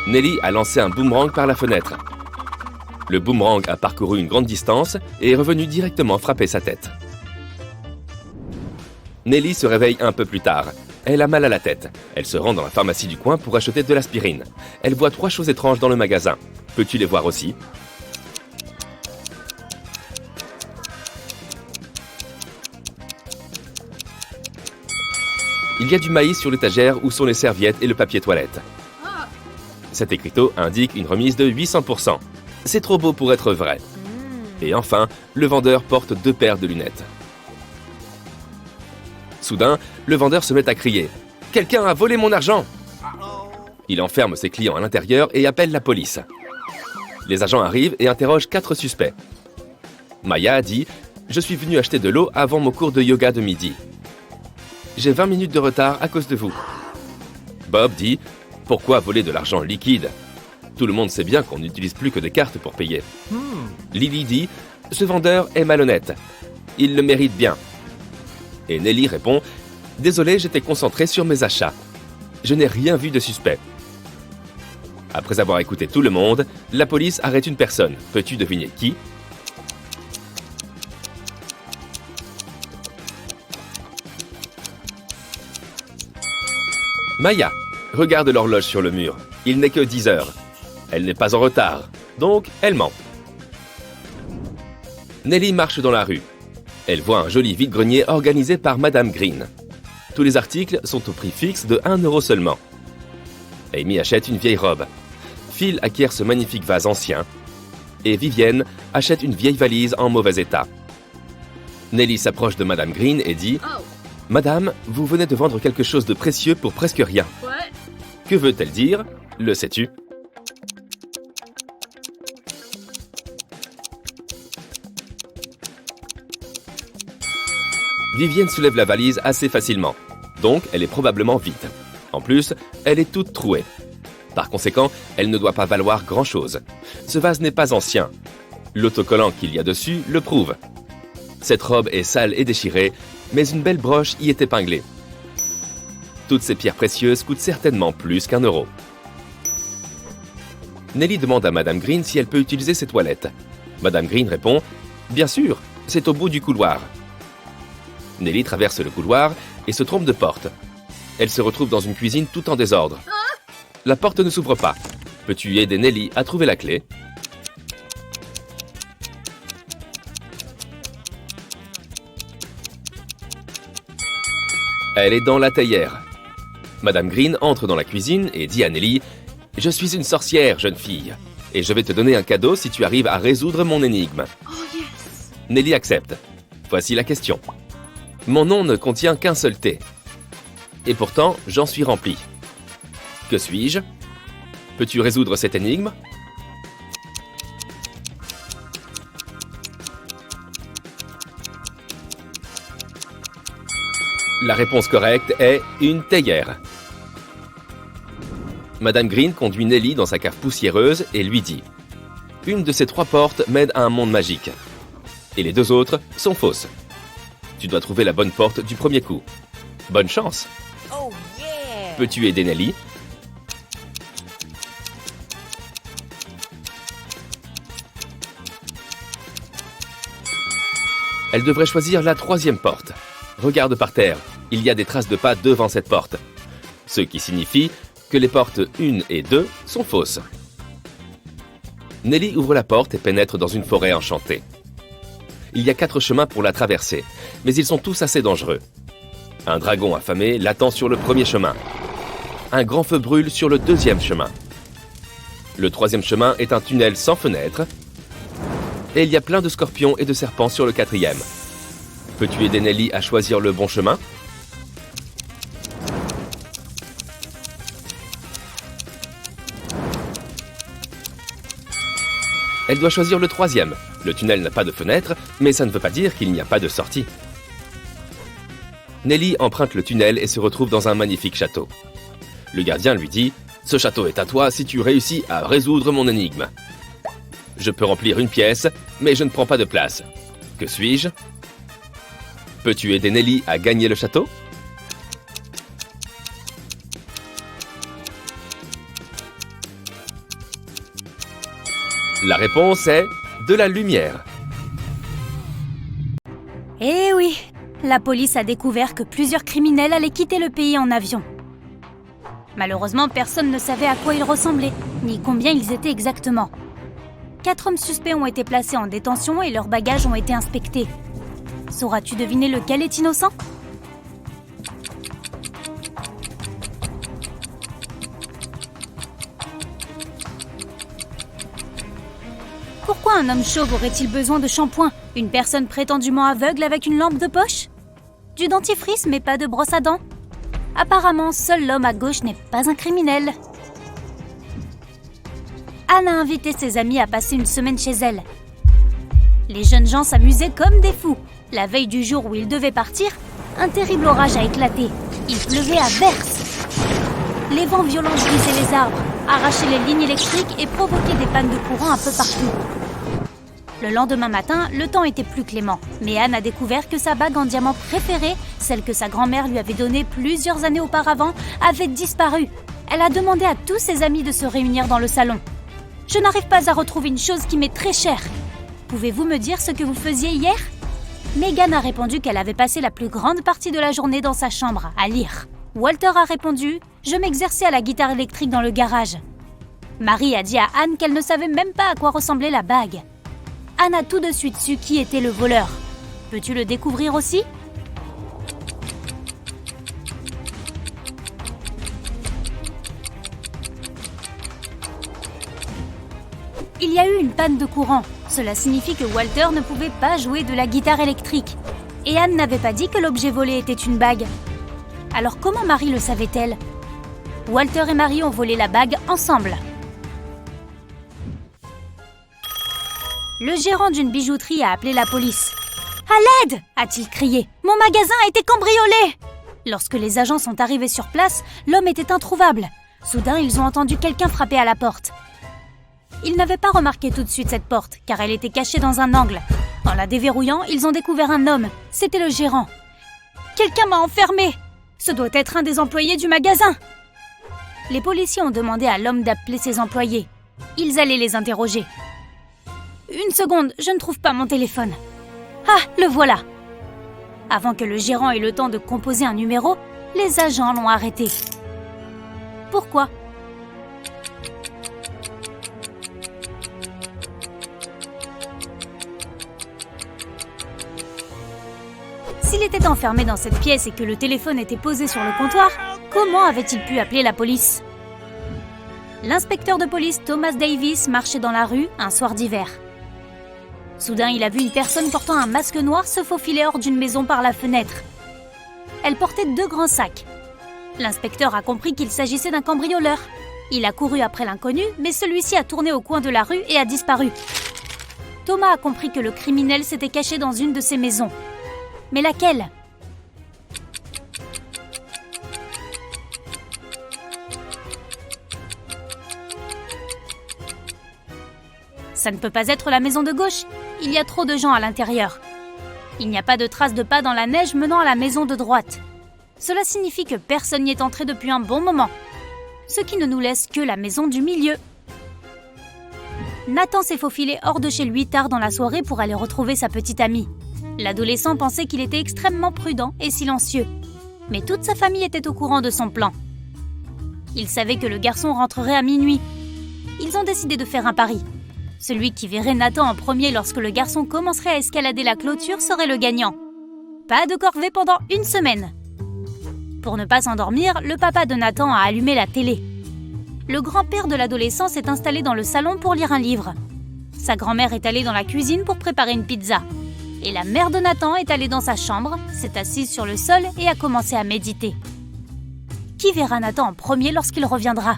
Nelly a lancé un boomerang par la fenêtre. Le boomerang a parcouru une grande distance et est revenu directement frapper sa tête. Nelly se réveille un peu plus tard. Elle a mal à la tête. Elle se rend dans la pharmacie du coin pour acheter de l'aspirine. Elle voit 3 choses étranges dans le magasin. Peux-tu les voir aussi ? Il y a du maïs sur l'étagère où sont les serviettes et le papier toilette. Cet écriteau indique une remise de 800%. C'est trop beau pour être vrai. Et enfin, le vendeur porte 2 paires de lunettes. Soudain, le vendeur se met à crier « Quelqu'un a volé mon argent !» Il enferme ses clients à l'intérieur et appelle la police. Les agents arrivent et interrogent 4 suspects. Maya dit « Je suis venu acheter de l'eau avant mon cours de yoga de midi. J'ai 20 minutes de retard à cause de vous. » Bob dit « Pourquoi voler de l'argent liquide ? Tout le monde sait bien qu'on n'utilise plus que des cartes pour payer. » Lily dit « Ce vendeur est malhonnête. Il le mérite bien. » Et Nelly répond « Désolé, j'étais concentré sur mes achats. Je n'ai rien vu de suspect. » Après avoir écouté tout le monde, la police arrête une personne. Peux-tu deviner qui ? Maya, regarde l'horloge sur le mur. Il n'est que 10 heures. Elle n'est pas en retard, donc elle ment. Nelly marche dans la rue. Elle voit un joli vide-grenier organisé par Madame Green. Tous les articles sont au prix fixe de 1 € seulement. Amy achète une vieille robe. Phil acquiert ce magnifique vase ancien. Et Vivienne achète une vieille valise en mauvais état. Nelly s'approche de Madame Green et dit « Madame, vous venez de vendre quelque chose de précieux pour presque rien. » Que veut-elle dire ? Le sais-tu ? Vivienne soulève la valise assez facilement, donc elle est probablement vide. En plus, elle est toute trouée. Par conséquent, elle ne doit pas valoir grand-chose. Ce vase n'est pas ancien. L'autocollant qu'il y a dessus le prouve. Cette robe est sale et déchirée, mais une belle broche y est épinglée. Toutes ces pierres précieuses coûtent certainement plus qu'1 €. Nelly demande à Madame Green si elle peut utiliser ses toilettes. Madame Green répond « Bien sûr, c'est au bout du couloir. » Nelly traverse le couloir et se trompe de porte. Elle se retrouve dans une cuisine tout en désordre. La porte ne s'ouvre pas. Peux-tu aider Nelly à trouver la clé ? Elle est dans la théière. Madame Green entre dans la cuisine et dit à Nelly « Je suis une sorcière, jeune fille, et je vais te donner un cadeau si tu arrives à résoudre mon énigme. » Nelly accepte. Voici la question. Mon nom ne contient qu'un seul thé. Et pourtant, j'en suis rempli. Que suis-je ? Peux-tu résoudre cette énigme ? La réponse correcte est une théière. Madame Green conduit Nelly dans sa cave poussiéreuse et lui dit « Une de ces 3 portes mène à un monde magique. Et les 2 autres sont fausses. Tu dois trouver la bonne porte du premier coup. Bonne chance !» Peux-tu aider Nelly ? Elle devrait choisir la 3e porte. Regarde par terre, il y a des traces de pas devant cette porte. Ce qui signifie que les portes 1 et 2 sont fausses. Nelly ouvre la porte et pénètre dans une forêt enchantée. Il y a 4 chemins pour la traverser, mais ils sont tous assez dangereux. Un dragon affamé l'attend sur le premier chemin. Un grand feu brûle sur le 2e chemin. Le 3e chemin est un tunnel sans fenêtre. Et il y a plein de scorpions et de serpents sur le 4e. Peux-tu aider Nelly à choisir le bon chemin ? Elle doit choisir le troisième. Le tunnel n'a pas de fenêtre, mais ça ne veut pas dire qu'il n'y a pas de sortie. Nelly emprunte le tunnel et se retrouve dans un magnifique château. Le gardien lui dit « Ce château est à toi si tu réussis à résoudre mon énigme. Je peux remplir une pièce, mais je ne prends pas de place. Que suis-je ? Peux-tu aider Nelly à gagner le château ? » La réponse est de la lumière.
Eh oui, la police a découvert que plusieurs criminels allaient quitter le pays en avion. Malheureusement, personne ne savait à quoi ils ressemblaient, ni combien ils étaient exactement. 4 hommes suspects ont été placés en détention et leurs bagages ont été inspectés. Sauras-tu deviner lequel est innocent ? Pourquoi un homme chauve aurait-il besoin de shampoing ? Une personne prétendument aveugle avec une lampe de poche ? Du dentifrice mais pas de brosse à dents ? Apparemment, seul l'homme à gauche n'est pas un criminel. Anne a invité ses amis à passer une semaine chez elle. Les jeunes gens s'amusaient comme des fous. La veille du jour où ils devaient partir, un terrible orage a éclaté. Il pleuvait à verse. Les vents violents brisaient les arbres, arrachaient les lignes électriques et provoquaient des pannes de courant un peu partout. Le lendemain matin, le temps était plus clément, mais Anne a découvert que sa bague en diamant préférée, celle que sa grand-mère lui avait donnée plusieurs années auparavant, avait disparu. Elle a demandé à tous ses amis de se réunir dans le salon. « Je n'arrive pas à retrouver une chose qui m'est très chère. Pouvez-vous me dire ce que vous faisiez hier ?» Megan a répondu qu'elle avait passé la plus grande partie de la journée dans sa chambre, à lire. Walter a répondu « Je m'exerçais à la guitare électrique dans le garage. » Marie a dit à Anne qu'elle ne savait même pas à quoi ressemblait la bague. Anne a tout de suite su qui était le voleur. Peux-tu le découvrir aussi ? Il y a eu une panne de courant. Cela signifie que Walter ne pouvait pas jouer de la guitare électrique. Et Anne n'avait pas dit que l'objet volé était une bague. Alors comment Marie le savait-elle ? Walter et Marie ont volé la bague ensemble. Le gérant d'une bijouterie a appelé la police. « À l'aide !» a-t-il crié. « Mon magasin a été cambriolé !» Lorsque les agents sont arrivés sur place, l'homme était introuvable. Soudain, ils ont entendu quelqu'un frapper à la porte. Ils n'avaient pas remarqué tout de suite cette porte, car elle était cachée dans un angle. En la déverrouillant, ils ont découvert un homme. C'était le gérant. « Quelqu'un m'a enfermé ! Ce doit être un des employés du magasin !» Les policiers ont demandé à l'homme d'appeler ses employés. Ils allaient les interroger. Une seconde, je ne trouve pas mon téléphone. Ah, le voilà. Avant que le gérant ait le temps de composer un numéro, les agents l'ont arrêté. Pourquoi ? S'il était enfermé dans cette pièce et que le téléphone était posé sur le comptoir, comment avait-il pu appeler la police ? L'inspecteur de police Thomas Davis marchait dans la rue un soir d'hiver. Soudain, il a vu une personne portant un masque noir se faufiler hors d'une maison par la fenêtre. Elle portait 2 grands sacs. L'inspecteur a compris qu'il s'agissait d'un cambrioleur. Il a couru après l'inconnu, mais celui-ci a tourné au coin de la rue et a disparu. Thomas a compris que le criminel s'était caché dans une de ces maisons. Mais laquelle ? Ça ne peut pas être la maison de gauche. Il y a trop de gens à l'intérieur. Il n'y a pas de traces de pas dans la neige menant à la maison de droite. Cela signifie que personne n'y est entré depuis un bon moment. Ce qui ne nous laisse que la maison du milieu. Nathan s'est faufilé hors de chez lui tard dans la soirée pour aller retrouver sa petite amie. L'adolescent pensait qu'il était extrêmement prudent et silencieux. Mais toute sa famille était au courant de son plan. Ils savaient que le garçon rentrerait à minuit. Ils ont décidé de faire un pari. Celui qui verrait Nathan en premier lorsque le garçon commencerait à escalader la clôture serait le gagnant. Pas de corvée pendant 1 semaine. Pour ne pas s'endormir, le papa de Nathan a allumé la télé. Le grand-père de l'adolescent s'est installé dans le salon pour lire un livre. Sa grand-mère est allée dans la cuisine pour préparer une pizza. Et la mère de Nathan est allée dans sa chambre, s'est assise sur le sol et a commencé à méditer. Qui verra Nathan en premier lorsqu'il reviendra ?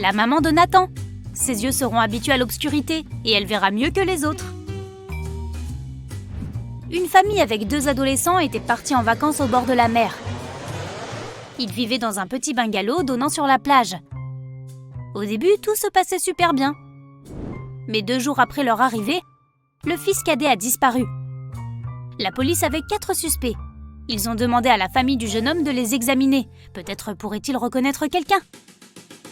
la maman de Nathan. Ses yeux seront habitués à l'obscurité et elle verra mieux que les autres. Une famille avec 2 adolescents était partie en vacances au bord de la mer. Ils vivaient dans un petit bungalow donnant sur la plage. Au début, tout se passait super bien. Mais 2 jours après leur arrivée, le fils cadet a disparu. La police avait 4 suspects. Ils ont demandé à la famille du jeune homme de les examiner. Peut-être pourrait-il reconnaître quelqu'un.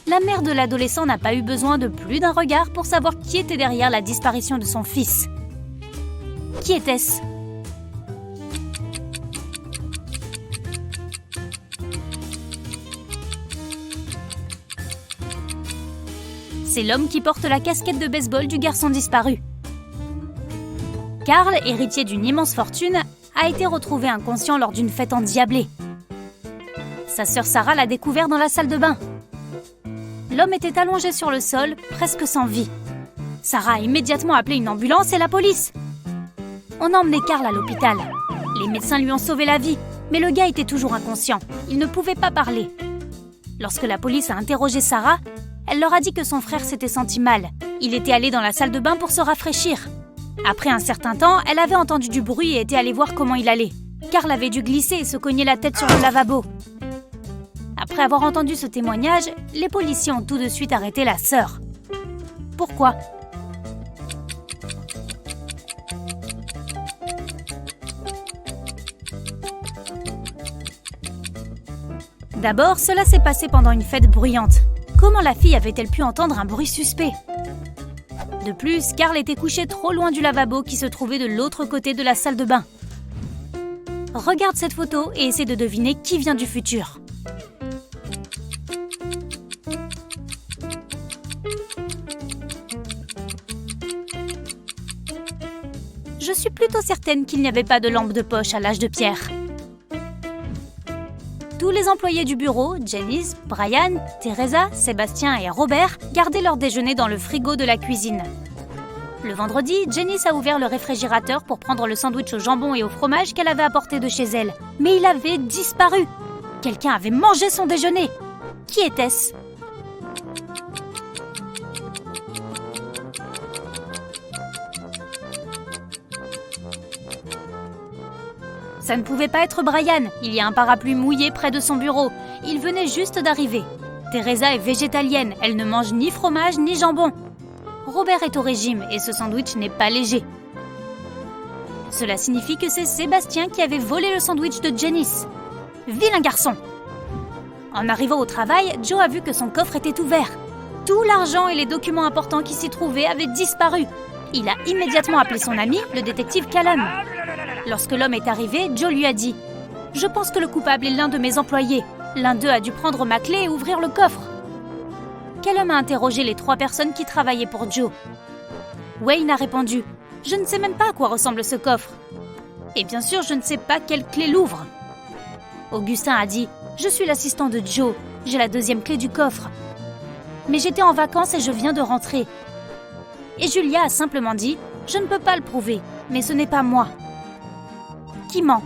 La mère de l'adolescent n'a pas eu besoin de plus d'un regard pour savoir qui était derrière la disparition de son fils. Qui était-ce ? C'est l'homme qui porte la casquette de baseball du garçon disparu. Carl, héritier d'une immense fortune, a été retrouvé inconscient lors d'une fête endiablée. Sa sœur Sarah l'a découvert dans la salle de bain. L'homme était allongé sur le sol, presque sans vie. Sarah a immédiatement appelé une ambulance et la police. On a emmené Carl à l'hôpital. Les médecins lui ont sauvé la vie, mais le gars était toujours inconscient. Il ne pouvait pas parler. Lorsque la police a interrogé Sarah, elle leur a dit que son frère s'était senti mal. Il était allé dans la salle de bain pour se rafraîchir. Après un certain temps, elle avait entendu du bruit et était allée voir comment il allait. Carl avait dû glisser et se cogner la tête sur le lavabo. Après avoir entendu ce témoignage, les policiers ont tout de suite arrêté la sœur. Pourquoi ? D'abord, cela s'est passé pendant une fête bruyante. Comment la fille avait-elle pu entendre un bruit suspect ? De plus, Carl était couché trop loin du lavabo qui se trouvait de l'autre côté de la salle de bain. Regarde cette photo et essaie de deviner qui vient du futur. Je suis plutôt certaine qu'il n'y avait pas de lampe de poche à l'âge de pierre. Tous les employés du bureau, Janice, Brian, Teresa, Sébastien et Robert, gardaient leur déjeuner dans le frigo de la cuisine. Le vendredi, Janice a ouvert le réfrigérateur pour prendre le sandwich au jambon et au fromage qu'elle avait apporté de chez elle. Mais il avait disparu. Quelqu'un avait mangé son déjeuner. Qui était-ce ? Ça ne pouvait pas être Brian, il y a un parapluie mouillé près de son bureau. Il venait juste d'arriver. Teresa est végétalienne, elle ne mange ni fromage ni jambon. Robert est au régime et ce sandwich n'est pas léger. Cela signifie que c'est Sébastien qui avait volé le sandwich de Janice. Vilain garçon! En arrivant au travail, Joe a vu que son coffre était ouvert. Tout l'argent et les documents importants qui s'y trouvaient avaient disparu. Il a immédiatement appelé son ami, le détective Callum. Lorsque l'homme est arrivé, Joe lui a dit « Je pense que le coupable est l'un de mes employés. L'un d'eux a dû prendre ma clé et ouvrir le coffre. » Callum a interrogé les 3 personnes qui travaillaient pour Joe. Wayne a répondu « Je ne sais même pas à quoi ressemble ce coffre. Et bien sûr, je ne sais pas quelle clé l'ouvre. » Augustin a dit « Je suis l'assistant de Joe. J'ai la 2e clé du coffre. Mais j'étais en vacances et je viens de rentrer. » Et Julia a simplement dit « Je ne peux pas le prouver, mais ce n'est pas moi. » Qui ment ?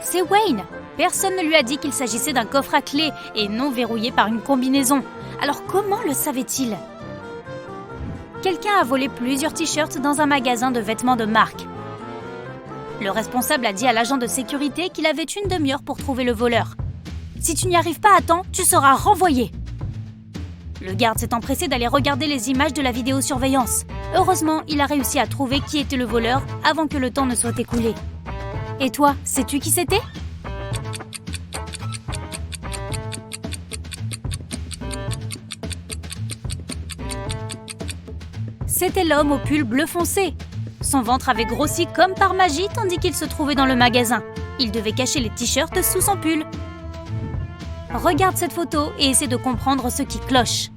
C'est Wayne. Personne ne lui a dit qu'il s'agissait d'un coffre à clé et non verrouillé par une combinaison. Alors comment le savait-il ? Quelqu'un a volé plusieurs t-shirts dans un magasin de vêtements de marque. Le responsable a dit à l'agent de sécurité qu'il avait une demi-heure pour trouver le voleur. Si tu n'y arrives pas à temps, tu seras renvoyé. Le garde s'est empressé d'aller regarder les images de la vidéosurveillance. Heureusement, il a réussi à trouver qui était le voleur avant que le temps ne soit écoulé. Et toi, sais-tu qui c'était ? C'était l'homme au pull bleu foncé. Son ventre avait grossi comme par magie tandis qu'il se trouvait dans le magasin. Il devait cacher les t-shirts sous son pull. Regarde cette photo et essaie de comprendre ce qui cloche.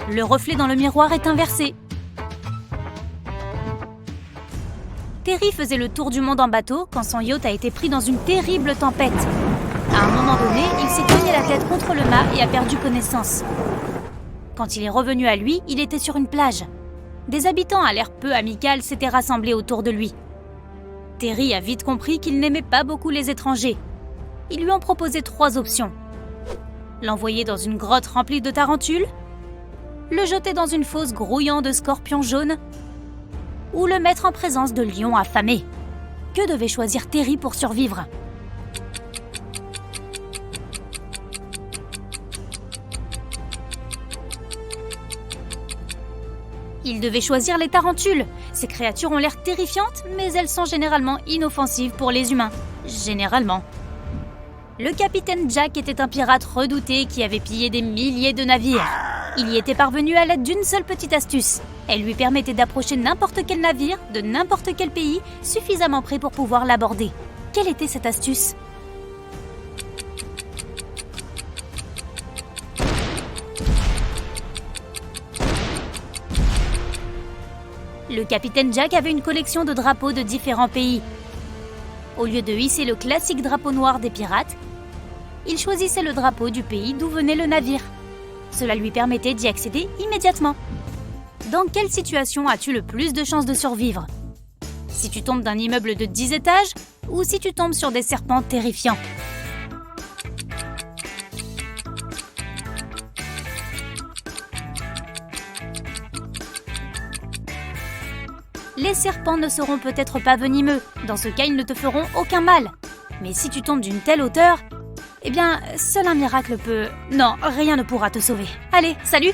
Le reflet dans le miroir est inversé. Terry faisait le tour du monde en bateau quand son yacht a été pris dans une terrible tempête. À un moment donné, il s'est cogné la tête contre le mât et a perdu connaissance. Quand il est revenu à lui, il était sur une plage. Des habitants à l'air peu amical s'étaient rassemblés autour de lui. Terry a vite compris qu'il n'aimait pas beaucoup les étrangers. Ils lui ont proposé 3 options. L'envoyer dans une grotte remplie de tarentules, le jeter dans une fosse grouillant de scorpions jaunes, ou le mettre en présence de lions affamés. Que devait choisir Terry pour survivre ? Il devait choisir les tarentules. Ces créatures ont l'air terrifiantes, mais elles sont généralement inoffensives pour les humains. Généralement. Le capitaine Jack était un pirate redouté qui avait pillé des milliers de navires. Il y était parvenu à l'aide d'une seule petite astuce. Elle lui permettait d'approcher n'importe quel navire, de n'importe quel pays, suffisamment près pour pouvoir l'aborder. Quelle était cette astuce ? Le capitaine Jack avait une collection de drapeaux de différents pays. Au lieu de hisser le classique drapeau noir des pirates, il choisissait le drapeau du pays d'où venait le navire. Cela lui permettait d'y accéder immédiatement. Dans quelle situation as-tu le plus de chances de survivre ? Si tu tombes d'un immeuble de 10 étages ou si tu tombes sur des serpents terrifiants ? Les serpents ne seront peut-être pas venimeux. Dans ce cas, ils ne te feront aucun mal. Mais si tu tombes d'une telle hauteur, eh bien, seul un miracle peut... Non, rien ne pourra te sauver. Allez, salut!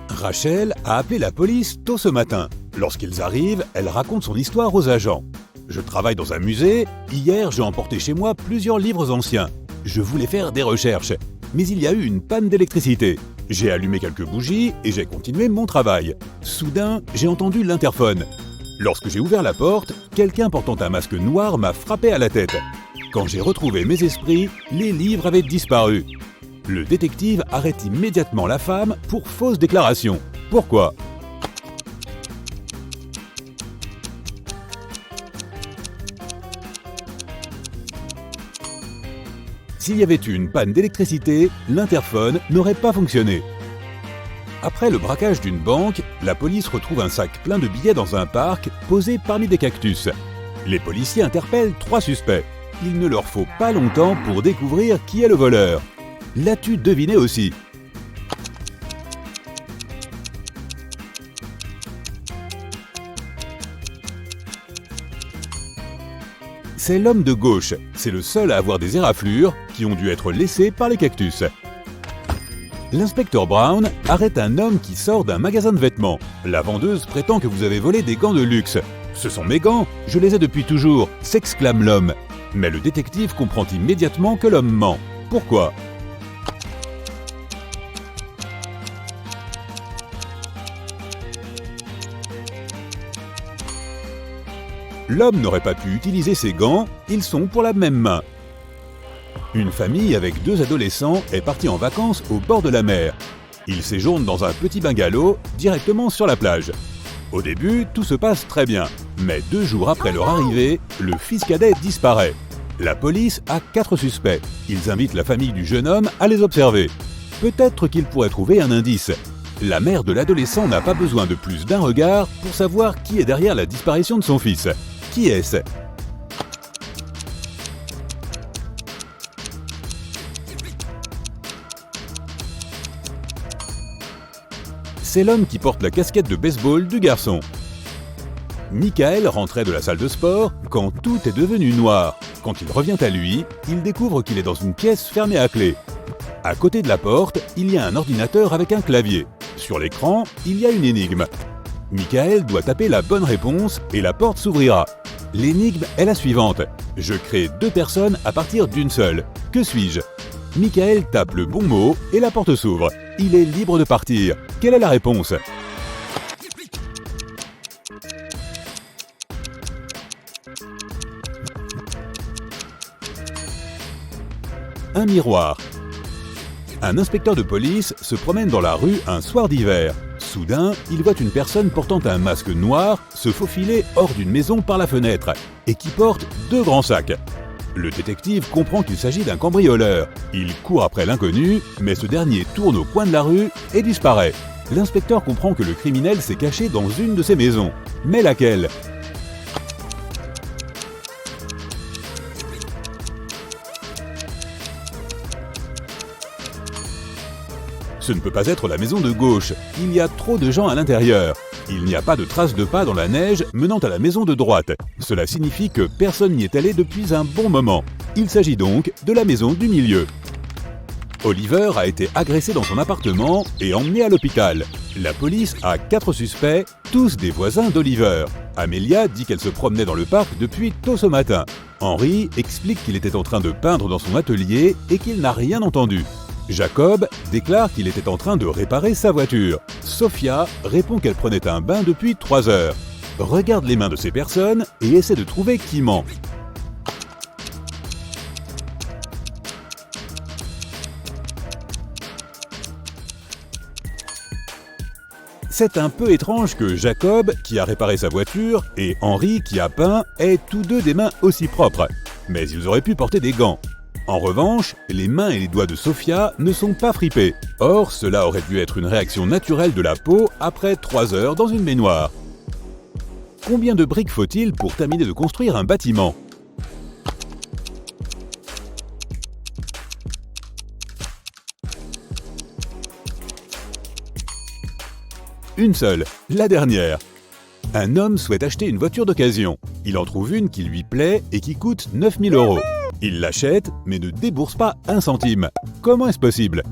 Rachel a appelé la police tôt ce matin. Lorsqu'ils arrivent, elle raconte son histoire aux agents. Je travaille dans un musée. Hier, j'ai emporté chez moi plusieurs livres anciens. Je voulais faire des recherches, mais il y a eu une panne d'électricité. J'ai allumé quelques bougies et j'ai continué mon travail. Soudain, j'ai entendu l'interphone. Lorsque j'ai ouvert la porte, quelqu'un portant un masque noir m'a frappé à la tête. Quand j'ai retrouvé mes esprits, les livres avaient disparu. Le détective arrête immédiatement la femme pour fausse déclaration. Pourquoi ? S'il y avait eu une panne d'électricité, l'interphone n'aurait pas fonctionné. Après le braquage d'une banque, la police retrouve un sac plein de billets dans un parc posé parmi des cactus. Les policiers interpellent 3 suspects. Il ne leur faut pas longtemps pour découvrir qui est le voleur. L'as-tu deviné aussi ? C'est l'homme de gauche. C'est le seul à avoir des éraflures qui ont dû être laissées par les cactus. L'inspecteur Brown arrête un homme qui sort d'un magasin de vêtements. La vendeuse prétend que vous avez volé des gants de luxe. « Ce sont mes gants, je les ai depuis toujours », s'exclame l'homme. Mais le détective comprend immédiatement que l'homme ment. Pourquoi ? L'homme n'aurait pas pu utiliser ses gants, ils sont pour la même main. Une famille avec 2 adolescents est partie en vacances au bord de la mer. Ils séjournent dans un petit bungalow directement sur la plage. Au début, tout se passe très bien, mais 2 jours après leur arrivée, le fils cadet disparaît. La police a 4 suspects. Ils invitent la famille du jeune homme à les observer. Peut-être qu'ils pourraient trouver un indice. La mère de l'adolescent n'a pas besoin de plus d'un regard pour savoir qui est derrière la disparition de son fils. Qui est-ce ? C'est l'homme qui porte la casquette de baseball du garçon. Michael rentrait de la salle de sport quand tout est devenu noir. Quand il revient à lui, il découvre qu'il est dans une pièce fermée à clé. À côté de la porte, il y a un ordinateur avec un clavier. Sur l'écran, il y a une énigme. Michael doit taper la bonne réponse et la porte s'ouvrira. L'énigme est la suivante. Je crée 2 personnes à partir d'une seule. Que suis-je ? Michael tape le bon mot et la porte s'ouvre. Il est libre de partir. Quelle est la réponse ? Un miroir. Un inspecteur de police se promène dans la rue un soir d'hiver. Soudain, il voit une personne portant un masque noir se faufiler hors d'une maison par la fenêtre et qui porte 2 grands sacs. Le détective comprend qu'il s'agit d'un cambrioleur. Il court après l'inconnu, mais ce dernier tourne au coin de la rue et disparaît. L'inspecteur comprend que le criminel s'est caché dans une de ses maisons. Mais laquelle ? Ce ne peut pas être la maison de gauche, il y a trop de gens à l'intérieur. Il n'y a pas de traces de pas dans la neige menant à la maison de droite. Cela signifie que personne n'y est allé depuis un bon moment. Il s'agit donc de la maison du milieu. Oliver a été agressé dans son appartement et emmené à l'hôpital. La police a 4 suspects, tous des voisins d'Oliver. Amelia dit qu'elle se promenait dans le parc depuis tôt ce matin. Henry explique qu'il était en train de peindre dans son atelier et qu'il n'a rien entendu. Jacob déclare qu'il était en train de réparer sa voiture. Sophia répond qu'elle prenait un bain depuis 3 heures. Regarde les mains de ces personnes et essaie de trouver qui ment. C'est un peu étrange que Jacob, qui a réparé sa voiture, et Henry, qui a peint, aient tous deux des mains aussi propres. Mais ils auraient pu porter des gants. En revanche, les mains et les doigts de Sophia ne sont pas fripés. Or, cela aurait dû être une réaction naturelle de la peau après 3 heures dans une baignoire. Combien de briques faut-il pour terminer de construire un bâtiment ? Une seule, la dernière. Un homme souhaite acheter une voiture d'occasion. Il en trouve une qui lui plaît et qui coûte 9 000 €. Il l'achète, mais ne débourse pas un centime. Comment est-ce possible ?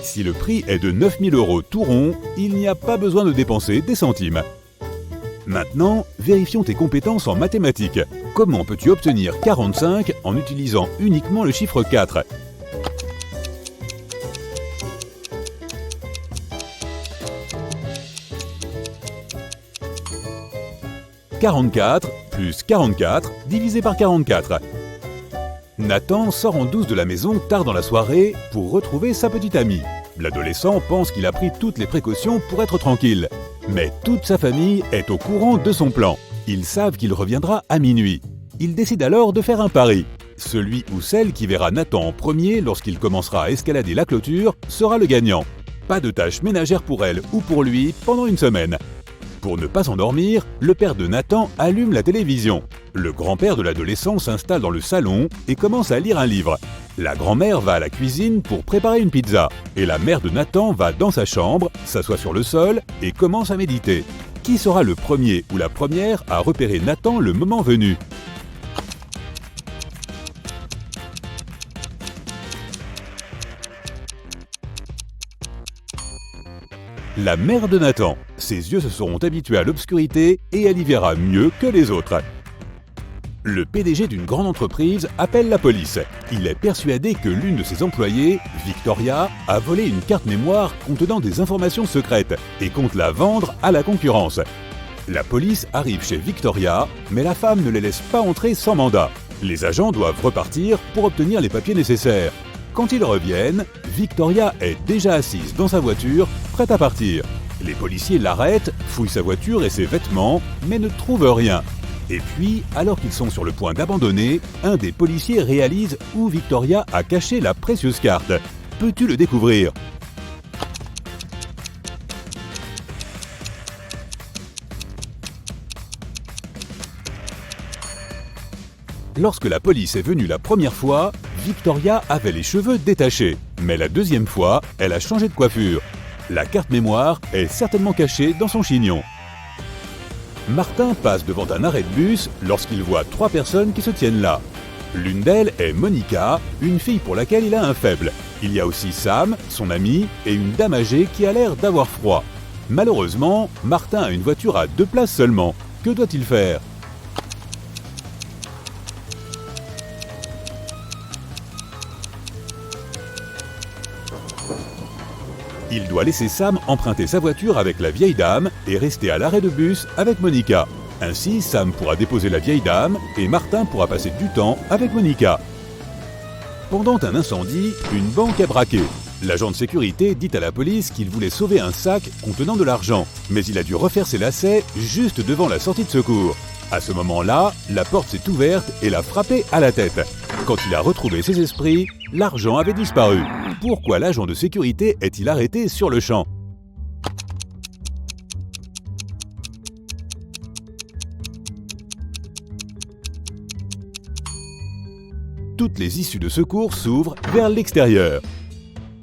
Si le prix est de 9 000 € tout rond, il n'y a pas besoin de dépenser des centimes. Maintenant, vérifions tes compétences en mathématiques. Comment peux-tu obtenir 45 en utilisant uniquement le chiffre 4 ? 44 plus 44 divisé par 44. Nathan sort en douce de la maison tard dans la soirée pour retrouver sa petite amie. L'adolescent pense qu'il a pris toutes les précautions pour être tranquille. Mais toute sa famille est au courant de son plan. Ils savent qu'il reviendra à minuit. Ils décident alors de faire un pari. Celui ou celle qui verra Nathan en premier lorsqu'il commencera à escalader la clôture sera le gagnant. Pas de tâches ménagères pour elle ou pour lui pendant une semaine. Pour ne pas s'endormir, le père de Nathan allume la télévision. Le grand-père de l'adolescent s'installe dans le salon et commence à lire un livre. La grand-mère va à la cuisine pour préparer une pizza. Et la mère de Nathan va dans sa chambre, s'assoit sur le sol et commence à méditer. Qui sera le premier ou la première à repérer Nathan le moment venu ? La mère de Nathan. Ses yeux se seront habitués à l'obscurité et elle y verra mieux que les autres. Le PDG d'une grande entreprise appelle la police. Il est persuadé que l'une de ses employées, Victoria, a volé une carte mémoire contenant des informations secrètes et compte la vendre à la concurrence. La police arrive chez Victoria, mais la femme ne les laisse pas entrer sans mandat. Les agents doivent repartir pour obtenir les papiers nécessaires. Quand ils reviennent, Victoria est déjà assise dans sa voiture, prête à partir. Les policiers l'arrêtent, fouillent sa voiture et ses vêtements, mais ne trouvent rien. Et puis, alors qu'ils sont sur le point d'abandonner, un des policiers réalise où Victoria a caché la précieuse carte. Peux-tu le découvrir ? Lorsque la police est venue la première fois, Victoria avait les cheveux détachés. Mais la deuxième fois, elle a changé de coiffure. La carte mémoire est certainement cachée dans son chignon. Martin passe devant un arrêt de bus lorsqu'il voit 3 personnes qui se tiennent là. L'une d'elles est Monica, une fille pour laquelle il a un faible. Il y a aussi Sam, son ami, et une dame âgée qui a l'air d'avoir froid. Malheureusement, Martin a une voiture à 2 places seulement. Que doit-il faire ? Il doit laisser Sam emprunter sa voiture avec la vieille dame et rester à l'arrêt de bus avec Monica. Ainsi, Sam pourra déposer la vieille dame et Martin pourra passer du temps avec Monica. Pendant un incendie, une banque est braquée. L'agent de sécurité dit à la police qu'il voulait sauver un sac contenant de l'argent, mais il a dû refaire ses lacets juste devant la sortie de secours. À ce moment-là, la porte s'est ouverte et l'a frappé à la tête. Quand il a retrouvé ses esprits, l'argent avait disparu. Pourquoi l'agent de sécurité est-il arrêté sur le champ ? Toutes les issues de secours s'ouvrent vers l'extérieur.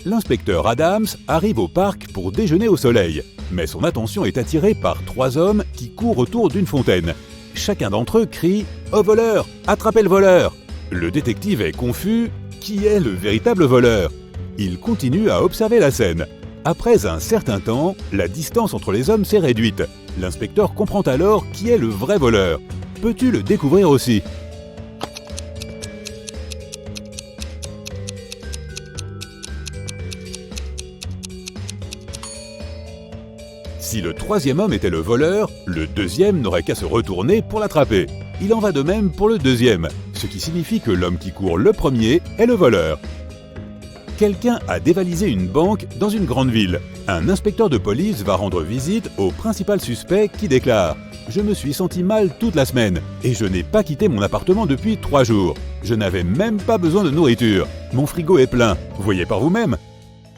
L'inspecteur Adams arrive au parc pour déjeuner au soleil, mais son attention est attirée par 3 hommes qui courent autour d'une fontaine. Chacun d'entre eux crie « Au voleur! Attrapez le voleur !» Le détective est confus. Qui est le véritable voleur ? Il continue à observer la scène. Après un certain temps, la distance entre les hommes s'est réduite. L'inspecteur comprend alors qui est le vrai voleur. Peux-tu le découvrir aussi ? Si le 3e homme était le voleur, le 2e n'aurait qu'à se retourner pour l'attraper. Il en va de même pour le 2e, ce qui signifie que l'homme qui court le premier est le voleur. Quelqu'un a dévalisé une banque dans une grande ville. Un inspecteur de police va rendre visite au principal suspect qui déclare « Je me suis senti mal toute la semaine et je n'ai pas quitté mon appartement depuis 3 jours. Je n'avais même pas besoin de nourriture. Mon frigo est plein. Voyez par vous-même. »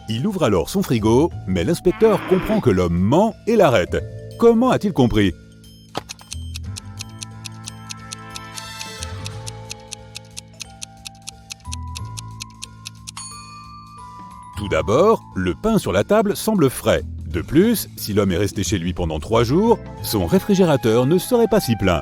Il ouvre alors son frigo, mais l'inspecteur comprend que l'homme ment et l'arrête. Comment a-t-il compris ? Tout d'abord, le pain sur la table semble frais. De plus, si l'homme est resté chez lui pendant 3 jours, son réfrigérateur ne serait pas si plein.